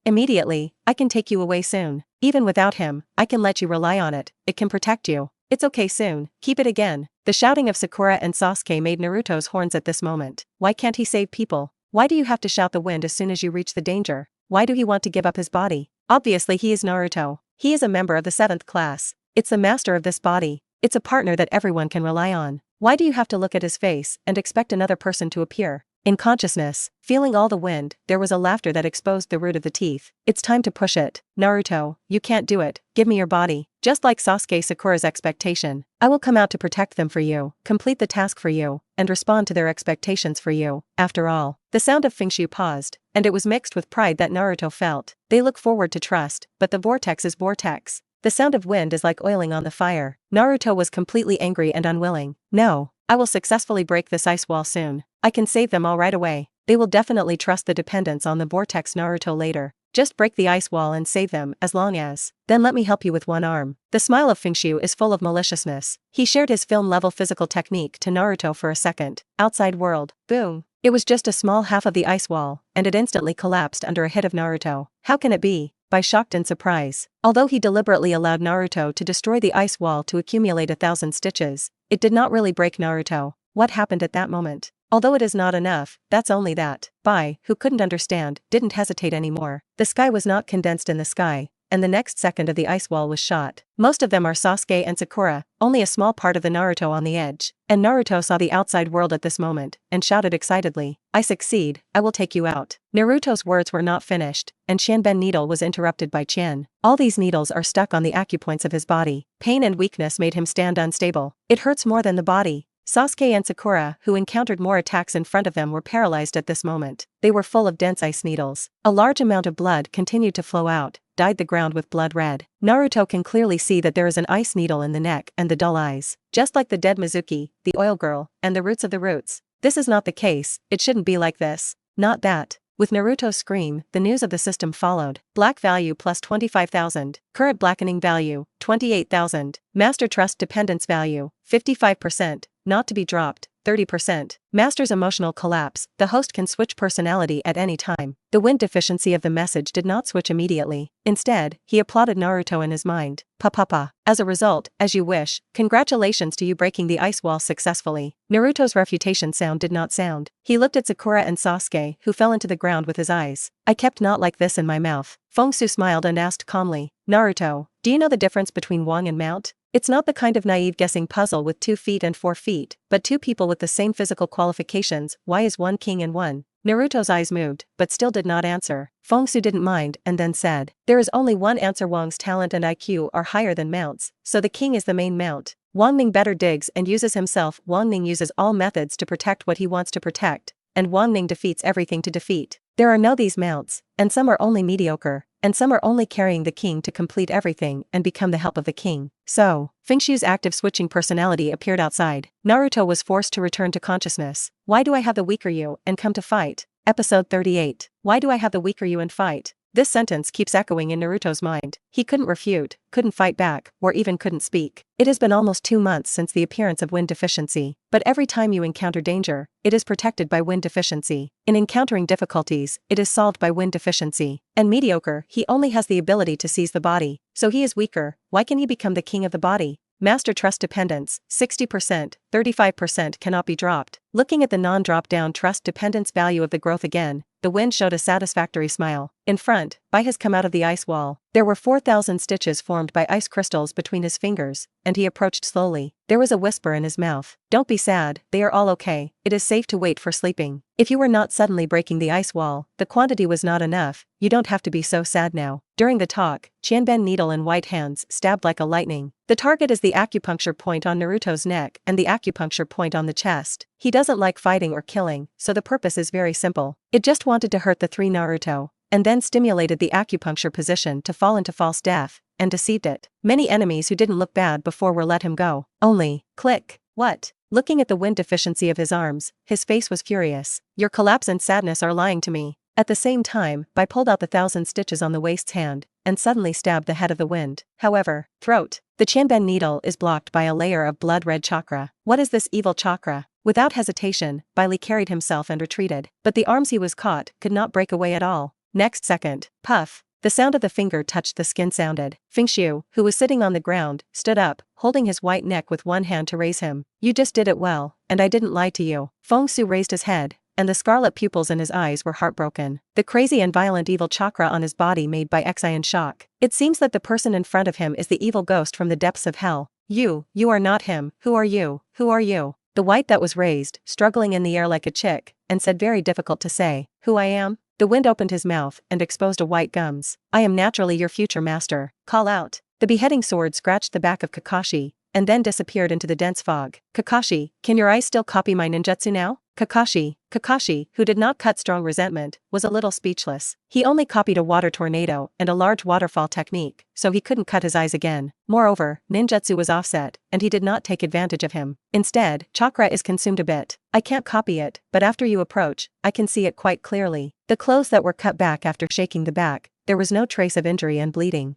immediately, I can take you away soon. Even without him, I can let you rely on it, it can protect you. It's okay soon, keep it again." The shouting of Sakura and Sasuke made Naruto's horns at this moment. Why can't he save people? Why do you have to shout the wind as soon as you reach the danger? Why do he want to give up his body? Obviously he is Naruto. He is a member of the 7th class. It's the master of this body. It's a partner that everyone can rely on. Why do you have to look at his face and expect another person to appear? In consciousness, feeling all the wind, there was a laughter that exposed the root of the teeth. "It's time to push it. Naruto, you can't do it, give me your body." Just like Sasuke Sakura's expectation, I will come out to protect them for you, complete the task for you, and respond to their expectations for you. After all, the sound of Fengxu paused, and it was mixed with pride that Naruto felt. They look forward to trust, but the vortex is vortex. The sound of wind is like oiling on the fire. Naruto was completely angry and unwilling. "No, I will successfully break this ice wall soon. I can save them all right away. They will definitely trust the dependence on the vortex Naruto later. Just break the ice wall and save them as long as, then let me help you with one arm." The smile of Fengxu is full of maliciousness. He shared his film-level physical technique to Naruto for a second. Outside world. Boom. It was just a small half of the ice wall, and it instantly collapsed under a hit of Naruto. How can it be? By shocked and surprise. Although he deliberately allowed Naruto to destroy the ice wall to accumulate 1,000 stitches, it did not really break Naruto. What happened at that moment? Although it is not enough, that's only that. Bai, who couldn't understand, didn't hesitate anymore. The sky was not condensed in the sky, and the next second of the ice wall was shot. Most of them are Sasuke and Sakura, only a small part of the Naruto on the edge. And Naruto saw the outside world at this moment, and shouted excitedly, "I succeed, I will take you out." Naruto's words were not finished, and Shanben needle was interrupted by Chen. All these needles are stuck on the acupoints of his body. Pain and weakness made him stand unstable. It hurts more than the body. Sasuke and Sakura, who encountered more attacks in front of them, were paralyzed at this moment. They were full of dense ice needles. A large amount of blood continued to flow out, dyed the ground with blood red. Naruto can clearly see that there is an ice needle in the neck and the dull eyes. Just like the dead Mizuki, the oil girl, and the roots of the roots. This is not the case, it shouldn't be like this. Not that. With Naruto's scream, the news of the system followed. Black value plus 25,000. Current blackening value, 28,000. Master trust dependence value, 55%. Not to be dropped, 30%. Master's emotional collapse. The host can switch personality at any time. The wind deficiency of the message did not switch immediately. Instead, he applauded Naruto in his mind. "Pa. As a result, as you wish, congratulations to you breaking the ice wall successfully." Naruto's refutation sound did not sound. He looked at Sakura and Sasuke, who fell into the ground with his eyes. "I kept not like this in my mouth." Fengxu smiled and asked calmly, "Naruto, do you know the difference between Wang and Mount? It's not the kind of naive guessing puzzle with 2 feet and 4 feet, but 2 people with the same physical qualifications. Why is one king and one?" Naruto's eyes moved, but still did not answer. Fengxu didn't mind and then said, "There is only one answer. Wang's talent and IQ are higher than Mount's, so the king is the main Mount. Wang Ning better digs and uses himself. Wang Ning uses all methods to protect what he wants to protect, and Wang Ning defeats everything to defeat. There are no these Mounts, and some are only mediocre, and some are only carrying the king to complete everything and become the help of the king." So, Fengxu's active switching personality appeared outside. Naruto was forced to return to consciousness. "Why do I have the weaker you and come to fight?" Episode 38. Why do I have the weaker you and fight? This sentence keeps echoing in Naruto's mind. He couldn't refute, couldn't fight back, or even couldn't speak. It has been almost 2 months since the appearance of wind deficiency, but every time you encounter danger, it is protected by wind deficiency. In encountering difficulties, it is solved by wind deficiency. And mediocre, he only has the ability to seize the body, so he is weaker. Why can he become the king of the body? Master trust dependence, 60%, 35% cannot be dropped. Looking at the non-drop down trust dependence value of the growth again, the wind showed a satisfactory smile. In front, Bai has come out of the ice wall. There were 4,000 stitches formed by ice crystals between his fingers, and he approached slowly. There was a whisper in his mouth. Don't be sad, they are all okay. It is safe to wait for sleeping. If you were not suddenly breaking the ice wall, the quantity was not enough, you don't have to be so sad now. During the talk, Qianben needle in white hands stabbed like a lightning. The target is the acupuncture point on Naruto's neck and the acupuncture point on the chest. He doesn't like fighting or killing, so the purpose is very simple. It just wanted to hurt the three Naruto, and then stimulated the acupuncture position to fall into false death, and deceived it. Many enemies who didn't look bad before were let him go. Only, click. What? Looking at the wind deficiency of his arms, his face was furious. Your collapse and sadness are lying to me. At the same time, Bai pulled out the 1,000 stitches on the waist's hand, and suddenly stabbed the head of the wind. However, throat. The Qianben needle is blocked by a layer of blood-red chakra. What is this evil chakra? Without hesitation, Bai Li carried himself and retreated. But the arms he was caught could not break away at all. Next second, puff. The sound of the finger touched the skin sounded. Fengxu, who was sitting on the ground, stood up, holding his white neck with one hand to raise him. You just did it well, and I didn't lie to you. Fengxu raised his head, and the scarlet pupils in his eyes were heartbroken. The crazy and violent evil chakra on his body made Bai Xi in shock. It seems that the person in front of him is the evil ghost from the depths of hell. You are not him. Who are you? Who are you? The white that was raised, struggling in the air like a chick, and said very difficult to say, who I am? The wind opened his mouth and exposed a white gums. I am naturally your future master. Call out. The beheading sword scratched the back of Kakashi, and then disappeared into the dense fog. Kakashi, can your eyes still copy my ninjutsu now? Kakashi, who did not cut strong resentment, was a little speechless. He only copied a water tornado and a large waterfall technique, so he couldn't cut his eyes again. Moreover, ninjutsu was offset, and he did not take advantage of him. Instead, chakra is consumed a bit. I can't copy it, but after you approach, I can see it quite clearly. The clothes that were cut back after shaking the back, there was no trace of injury and bleeding.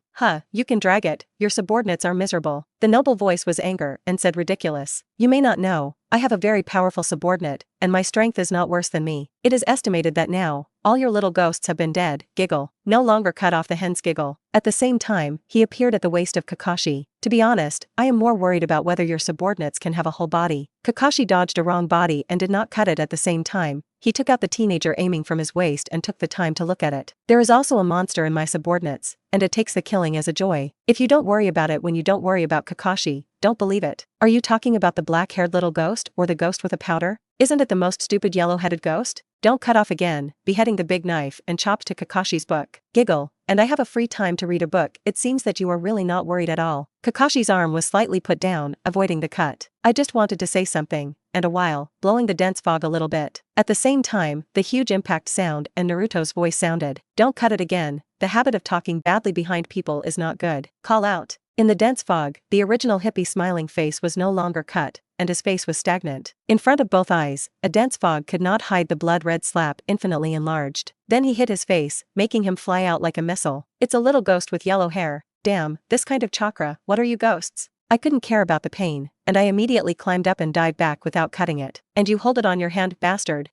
You can drag it, your subordinates are miserable. The noble voice was anger and said ridiculous. You may not know, I have a very powerful subordinate, and my strength is not worse than me. It is estimated that now, all your little ghosts have been dead. Giggle. No longer cut off the hen's giggle. At the same time, he appeared at the waist of Kakashi. To be honest, I am more worried about whether your subordinates can have a whole body. Kakashi dodged a wrong body and did not cut it at the same time. He took out the teenager aiming from his waist and took the time to look at it. There is also a monster in my subordinates, and it takes the killing as a joy. If you don't worry about it when you don't worry about Kakashi, don't believe it. Are you talking about the black-haired little ghost or the ghost with a powder? Isn't it the most stupid yellow-headed ghost? Don't cut off again, beheading the big knife and chopped to Kakashi's book. Giggle. And I have a free time to read a book. It seems that you are really not worried at all. Kakashi's arm was slightly put down, avoiding the cut. I just wanted to say something, and a while, blowing the dense fog a little bit. At the same time, the huge impact sound and Naruto's voice sounded. Don't cut it again. The habit of talking badly behind people is not good. Call out. In the dense fog, the original hippie smiling face was no longer cut, and his face was stagnant. In front of both eyes, a dense fog could not hide the blood-red slap infinitely enlarged. Then he hit his face, making him fly out like a missile. It's a little ghost with yellow hair. Damn, this kind of chakra, what are you ghosts? I couldn't care about the pain, and I immediately climbed up and dived back without cutting it. And you hold it on your hand, bastard.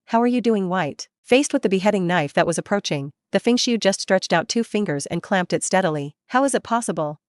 How are you doing, White? Faced with the beheading knife that was approaching, the Fengxu just stretched out 2 fingers and clamped it steadily. How is it possible?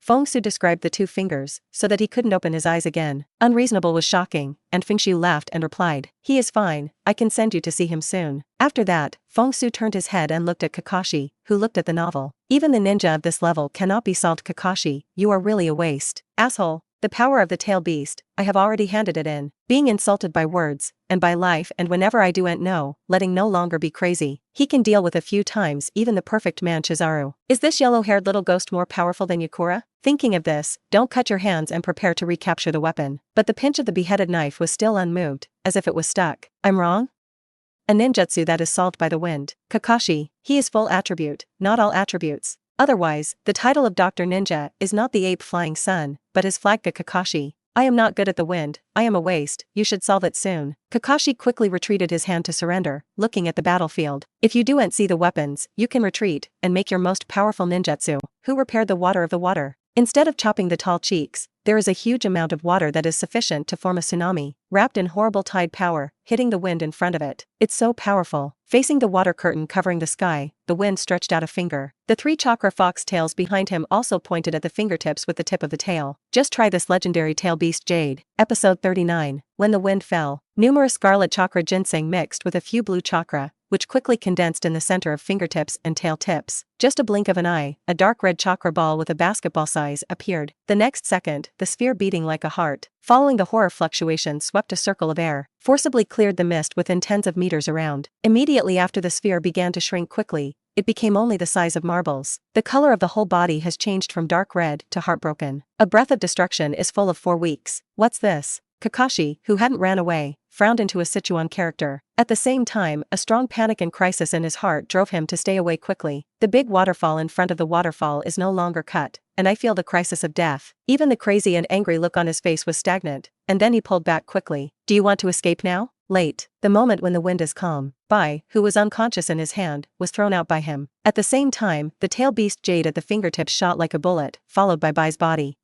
Fengxu described the 2 fingers, so that he couldn't open his eyes again. Unreasonable was shocking, and Fengxu laughed and replied, he is fine, I can send you to see him soon. After that, Fengxu turned his head and looked at Kakashi, who looked at the novel. Even the ninja of this level cannot be solved. Kakashi, you are really a waste. Asshole. The power of the tail beast, I have already handed it in. Being insulted by words, and by life, and whenever I do ain't no, letting no longer be crazy. He can deal with a few times even the perfect man Chizaru. Is this yellow-haired little ghost more powerful than Yakura? Thinking of this, don't cut your hands and prepare to recapture the weapon. But the pinch of the beheaded knife was still unmoved, as if it was stuck. I'm wrong? A ninjutsu that is solved by the wind. Kakashi, he is full attribute, not all attributes. Otherwise, the title of Dr. Ninja is not the ape flying sun, but his flagga Kakashi. I am not good at the wind, I am a waste, you should solve it soon. Kakashi quickly retreated his hand to surrender, looking at the battlefield. If you do ain't see the weapons, you can retreat, and make your most powerful ninjutsu. Who repaired the water of the water? Instead of chopping the tall cheeks, there is a huge amount of water that is sufficient to form a tsunami, wrapped in horrible tide power, hitting the wind in front of it. It's so powerful. Facing the water curtain covering the sky, the wind stretched out a finger. The 3 chakra fox tails behind him also pointed at the fingertips with the tip of the tail. Just try this legendary tail beast Jade. Episode 39. When the wind fell, numerous scarlet chakra ginseng mixed with a few blue chakra, which quickly condensed in the center of fingertips and tail tips. Just a blink of an eye, a dark red chakra ball with a basketball size appeared. The next second, the sphere beating like a heart, following the horror fluctuation, swept a circle of air, forcibly cleared the mist within tens of meters around. Immediately after the sphere began to shrink quickly, it became only the size of marbles. The color of the whole body has changed from dark red to heartbroken. A breath of destruction is full of 4 weeks. What's this? Kakashi, who hadn't ran away, frowned into a Sichuan character. At the same time, a strong panic and crisis in his heart drove him to stay away quickly. The big waterfall in front of the waterfall is no longer cut, and I feel the crisis of death. Even the crazy and angry look on his face was stagnant, and then he pulled back quickly. Do you want to escape now? Late. The moment when the wind is calm. Bai, who was unconscious in his hand, was thrown out by him. At the same time, the tail beast Jade at the fingertips shot like a bullet, followed by Bai's body.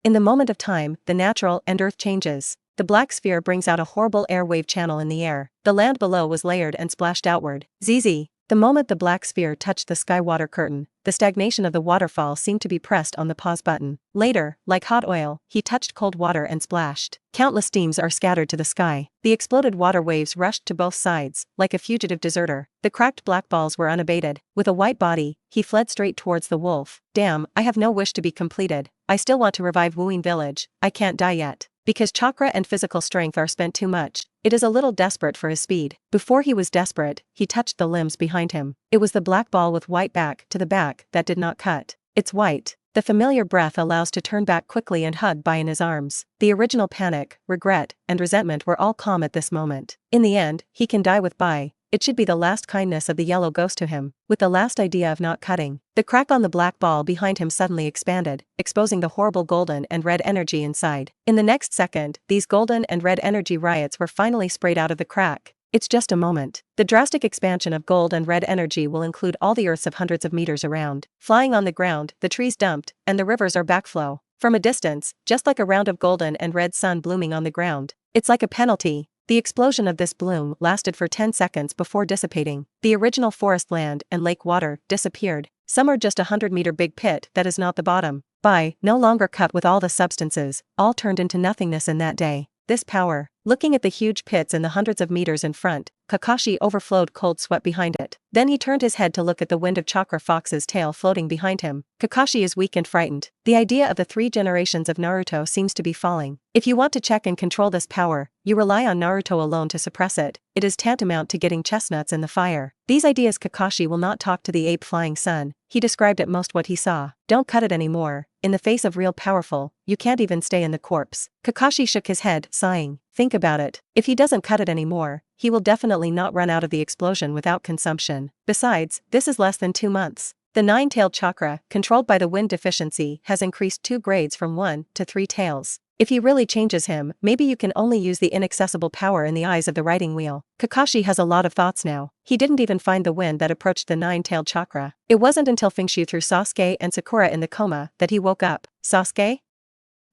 In the moment of time, the natural and earth changes. The black sphere brings out a horrible air wave channel in the air. The land below was layered and splashed outward. ZZ. The moment the black sphere touched the sky water curtain, the stagnation of the waterfall seemed to be pressed on the pause button. Later, like hot oil, he touched cold water and splashed. Countless steams are scattered to the sky. The exploded water waves rushed to both sides, like a fugitive deserter. The cracked black balls were unabated. With a white body, he fled straight towards the wolf. Damn, I have no wish to be completed. I still want to revive Wuyin village. I can't die yet. Because chakra and physical strength are spent too much, it is a little desperate for his speed. Before he was desperate, he touched the limbs behind him. It was the black ball with white back to the back that did not cut. It's white. The familiar breath allows to turn back quickly and hug Bai in his arms. The original panic, regret, and resentment were all calm at this moment. In the end, he can die with Bai. It should be the last kindness of the yellow ghost to him, with the last idea of not cutting. The crack on the black ball behind him suddenly expanded, exposing the horrible golden and red energy inside. In the next second, these golden and red energy riots were finally sprayed out of the crack. It's just a moment. The drastic expansion of gold and red energy will include all the earths of hundreds of meters around. Flying on the ground, the trees dumped, and the rivers are backflow. From a distance, just like a round of golden and red sun blooming on the ground. It's like a penalty. The explosion of this bloom lasted for 10 seconds before dissipating. The original forest land and lake water disappeared. Some are just a 100-meter big pit that is not the bottom. Bai, no longer cut with all the substances, all turned into nothingness in that day. This power. Looking at the huge pits in the hundreds of meters in front, Kakashi overflowed cold sweat behind it. Then he turned his head to look at the wind of chakra fox's tail floating behind him. Kakashi is weak and frightened. The idea of the 3 generations of Naruto seems to be falling. If you want to check and control this power, you rely on Naruto alone to suppress it. It is tantamount to getting chestnuts in the fire. These ideas. Kakashi will not talk to the ape flying sun. He described at most what he saw. Don't cut it anymore. In the face of real powerful, you can't even stay in the corpse. Kakashi shook his head, sighing. Think about it. If he doesn't cut it anymore, he will definitely not run out of the explosion without consumption. Besides, this is less than 2 months. The 9-tailed chakra, controlled by the wind deficiency, has increased 2 grades from 1 to 3 tails. If he really changes him, maybe you can only use the inaccessible power in the eyes of the riding wheel. Kakashi has a lot of thoughts now. He didn't even find the wind that approached the 9-tailed chakra. It wasn't until Fengxu threw Sasuke and Sakura in the coma that he woke up. Sasuke?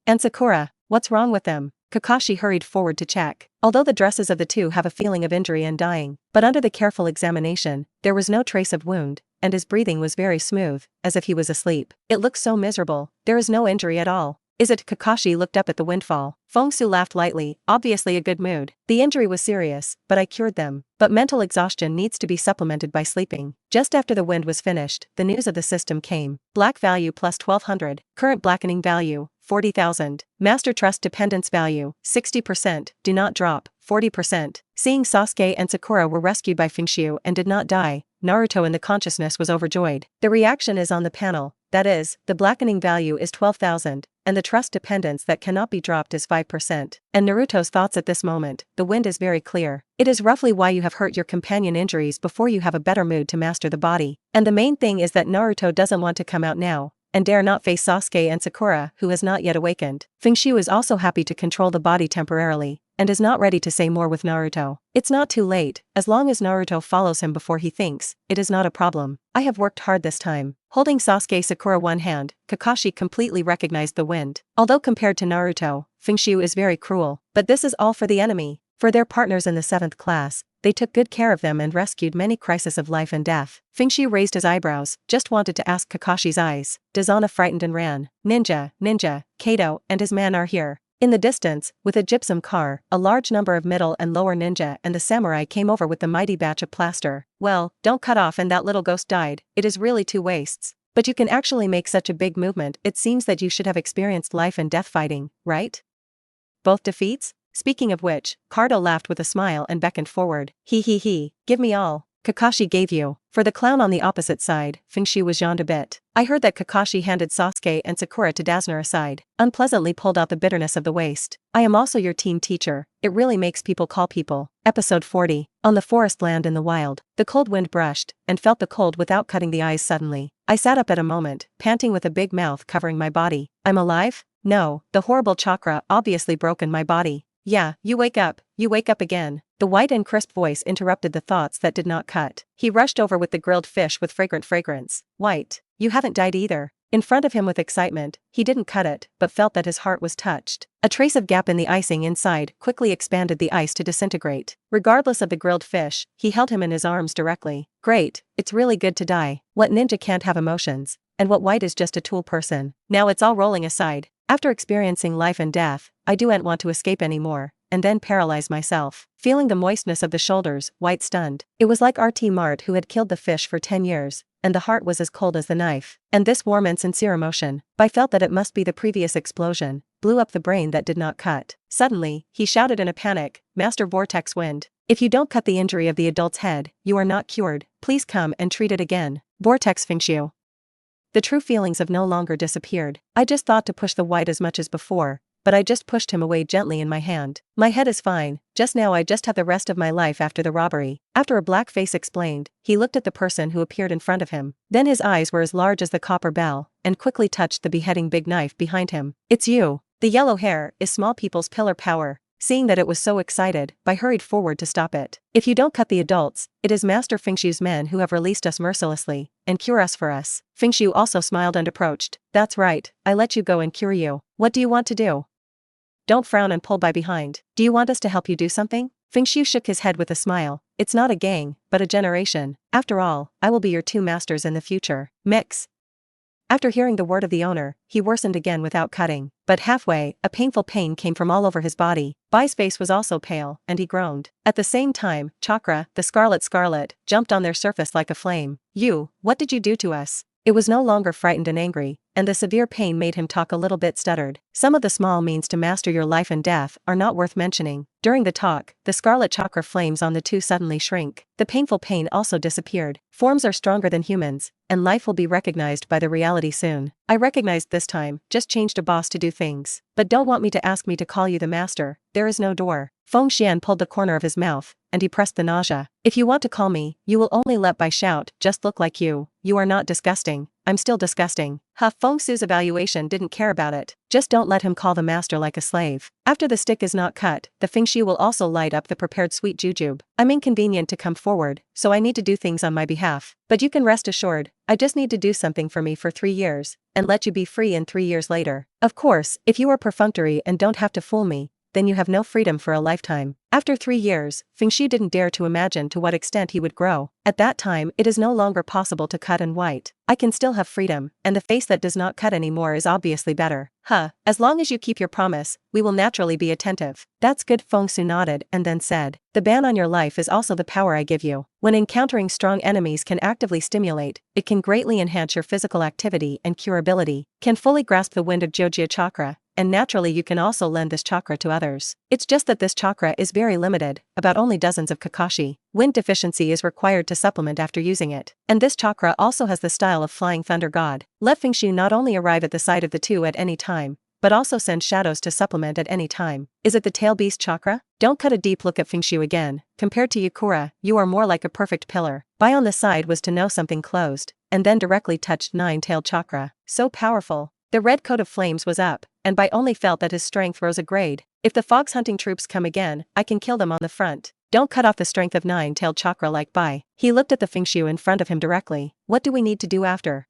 And Sakura, what's wrong with them? Kakashi hurried forward to check. Although the dresses of the two have a feeling of injury and dying, but under the careful examination, there was no trace of wound, and his breathing was very smooth, as if he was asleep. It looks so miserable. There is no injury at all. Is it? Kakashi looked up at the windfall. Fengxu laughed lightly, obviously a good mood. The injury was serious, but I cured them. But mental exhaustion needs to be supplemented by sleeping. Just after the wind was finished, the news of the system came. Black value plus 1200. Current blackening value, 40,000. Master trust dependence value, 60%. Do not drop, 40%. Seeing Sasuke and Sakura were rescued by Fengxu and did not die, Naruto in the consciousness was overjoyed. The reaction is on the panel. That is, the blackening value is 12,000, and the trust dependence that cannot be dropped is 5%. And Naruto's thoughts at this moment, the wind is very clear. It is roughly why you have hurt your companion injuries before you have a better mood to master the body. And the main thing is that Naruto doesn't want to come out now, and dare not face Sasuke and Sakura, who has not yet awakened. Fengxu is also happy to control the body temporarily, and is not ready to say more with Naruto. It's not too late, as long as Naruto follows him before he thinks, it is not a problem. I have worked hard this time. Holding Sasuke Sakura one hand, Kakashi completely recognized the wind. Although compared to Naruto, Fengxu is very cruel, but this is all for the enemy. For their partners in the 7th class, they took good care of them and rescued many crises of life and death. Fengxu raised his eyebrows, just wanted to ask Kakashi's eyes. Dazana frightened and ran. Ninja, Gato, and his man are here. In the distance, with a gypsum car, a large number of middle and lower ninja and the samurai came over with the mighty batch of plaster. Well, don't cut off and that little ghost died, it is really 2 wastes. But you can actually make such a big movement, it seems that you should have experienced life and death fighting, right? Both defeats? Speaking of which, Gato laughed with a smile and beckoned forward. He, give me all Kakashi gave you. For the clown on the opposite side, Fengxu was yawned a bit. I heard that Kakashi handed Sasuke and Sakura to Dazner aside, unpleasantly pulled out the bitterness of the waist. I am also your team teacher, it really makes people call people. Episode 40. On the forest land in the wild, the cold wind brushed, and felt the cold without cutting the eyes suddenly. I sat up at a moment, panting with a big mouth covering my body. I'm alive? No, the horrible chakra obviously broken my body. Yeah, you wake up again. The white and crisp voice interrupted the thoughts that did not cut. He rushed over with the grilled fish with fragrant fragrance. White, you haven't died either. In front of him with excitement, he didn't cut it, but felt that his heart was touched. A trace of gap in the icing inside quickly expanded the ice to disintegrate. Regardless of the grilled fish, he held him in his arms directly. Great, it's really good to die. What ninja can't have emotions? And what white is just a tool person? Now it's all rolling aside. After experiencing life and death, I don't want to escape anymore, and then paralyze myself. Feeling the moistness of the shoulders, White stunned. It was like RT Mart who had killed the fish for 10 years, and the heart was as cold as the knife. And this warm and sincere emotion, I felt that it must be the previous explosion, blew up the brain that did not cut. Suddenly, he shouted in a panic, Master Vortex Wind. If you don't cut the injury of the adult's head, you are not cured, please come and treat it again. Vortex Fengxu. The true feelings have no longer disappeared. I just thought to push the white as much as before, but I just pushed him away gently in my hand. My head is fine, just now I just have the rest of my life after the robbery. After a black face explained, he looked at the person who appeared in front of him. Then his eyes were as large as the copper bell, and quickly touched the beheading big knife behind him. It's you. The yellow hair is small people's pillar power. Seeing that it was so excited, I hurried forward to stop it. If you don't cut the adults, it is Master Fengxu's men who have released us mercilessly, and cure us for us. Fengxu also smiled and approached. That's right, I let you go and cure you. What do you want to do? Don't frown and pull by behind. Do you want us to help you do something? Fengxu shook his head with a smile. It's not a gang, but a generation. After all, I will be your 2 masters in the future. Mix. After hearing the word of the owner, he worsened again without cutting. But halfway, a painful pain came from all over his body. Bai's face was also pale, and he groaned. At the same time, Chakra, the scarlet, jumped on their surface like a flame. You, what did you do to us? It was no longer frightened and angry, and the severe pain made him talk a little bit stuttered. Some of the small means to master your life and death are not worth mentioning. During the talk, the scarlet chakra flames on the 2 suddenly shrink. The painful pain also disappeared. Forms are stronger than humans, and life will be recognized by the reality soon. I recognized this time, just changed a boss to do things. But don't want me to ask me to call you the master, there is no door. Feng Xian pulled the corner of his mouth, and he pressed the nausea. If you want to call me, you will only let Bai shout, just look like you. You are not disgusting. I'm still disgusting. Feng Su's evaluation didn't care about it. Just don't let him call the master like a slave. After the stick is not cut, the Fengxu will also light up the prepared sweet jujube. I'm inconvenient to come forward, so I need to do things on my behalf. But you can rest assured, I just need to do something for me for 3 years, and let you be free in 3 years later. Of course, if you are perfunctory and don't have to fool me, then you have no freedom for a lifetime. After 3 years, Fengxu didn't dare to imagine to what extent he would grow. At that time, it is no longer possible to cut and white. I can still have freedom, and the face that does not cut anymore is obviously better. As long as you keep your promise, we will naturally be attentive. That's good. Fengxu nodded and then said, the ban on your life is also the power I give you. When encountering strong enemies can actively stimulate, it can greatly enhance your physical activity and curability, can fully grasp the wind of Jojia chakra, and naturally you can also lend this chakra to others. It's just that this chakra is very limited, about only dozens of Kakashi. Wind deficiency is required to supplement after using it. And this chakra also has the style of flying thunder god. Let Fengxu not only arrive at the side of the 2 at any time, but also send shadows to supplement at any time. Is it the tail beast chakra? Don't cut a deep look at Fengxu again. Compared to Yukura, you are more like a perfect pillar. Bai on the side was to know something closed, and then directly touched 9-tailed chakra. So powerful. The red coat of flames was up, and Bai only felt that his strength rose a grade. If the fox hunting troops come again, I can kill them on the front. Don't cut off the strength of 9-tailed chakra like Bai. He looked at the Fengxu in front of him directly. What do we need to do after?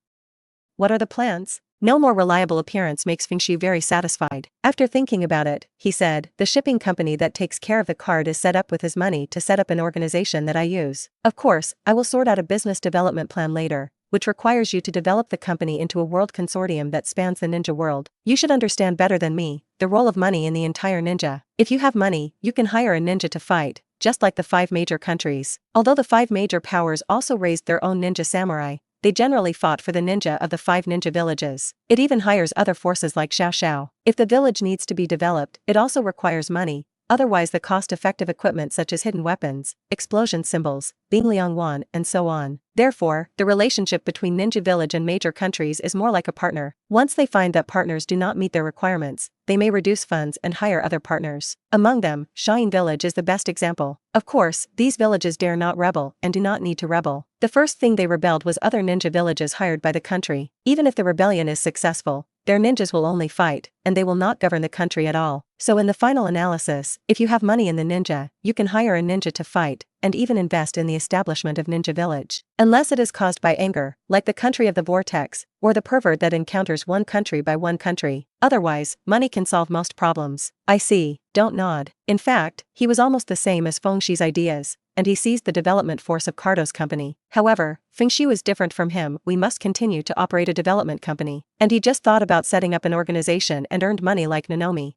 What are the plans? No more reliable appearance makes Fengxu very satisfied. After thinking about it, he said, the shipping company that takes care of the card is set up with his money to set up an organization that I use. Of course, I will sort out a business development plan later, which requires you to develop the company into a world consortium that spans the ninja world. You should understand better than me the role of money in the entire ninja. If you have money, you can hire a ninja to fight, just like the 5 major countries. Although the 5 major powers also raised their own ninja samurai, they generally fought for the ninja of the 5 ninja villages. It even hires other forces like Xiao Xiao. If the village needs to be developed, it also requires money. Otherwise the cost-effective equipment such as hidden weapons, explosion symbols, Bing Liang Wan, and so on. Therefore, the relationship between Ninja Village and major countries is more like a partner. Once they find that partners do not meet their requirements, they may reduce funds and hire other partners. Among them, Shayin Village is the best example. Of course, these villages dare not rebel and do not need to rebel. The first thing they rebelled was other ninja villages hired by the country. Even if the rebellion is successful, their ninjas will only fight, and they will not govern the country at all. So in the final analysis, if you have money in the ninja, you can hire a ninja to fight, and even invest in the establishment of Ninja Village. Unless it is caused by anger, like the country of the vortex, or the pervert that encounters one country by one country. Otherwise, money can solve most problems. I see, don't nod. In fact, he was almost the same as Fengxi's ideas, and he seized the development force of Cardo's company. However, Fengxu is different from him. We must continue to operate a development company. And he just thought about setting up an organization and earned money like Nanomi.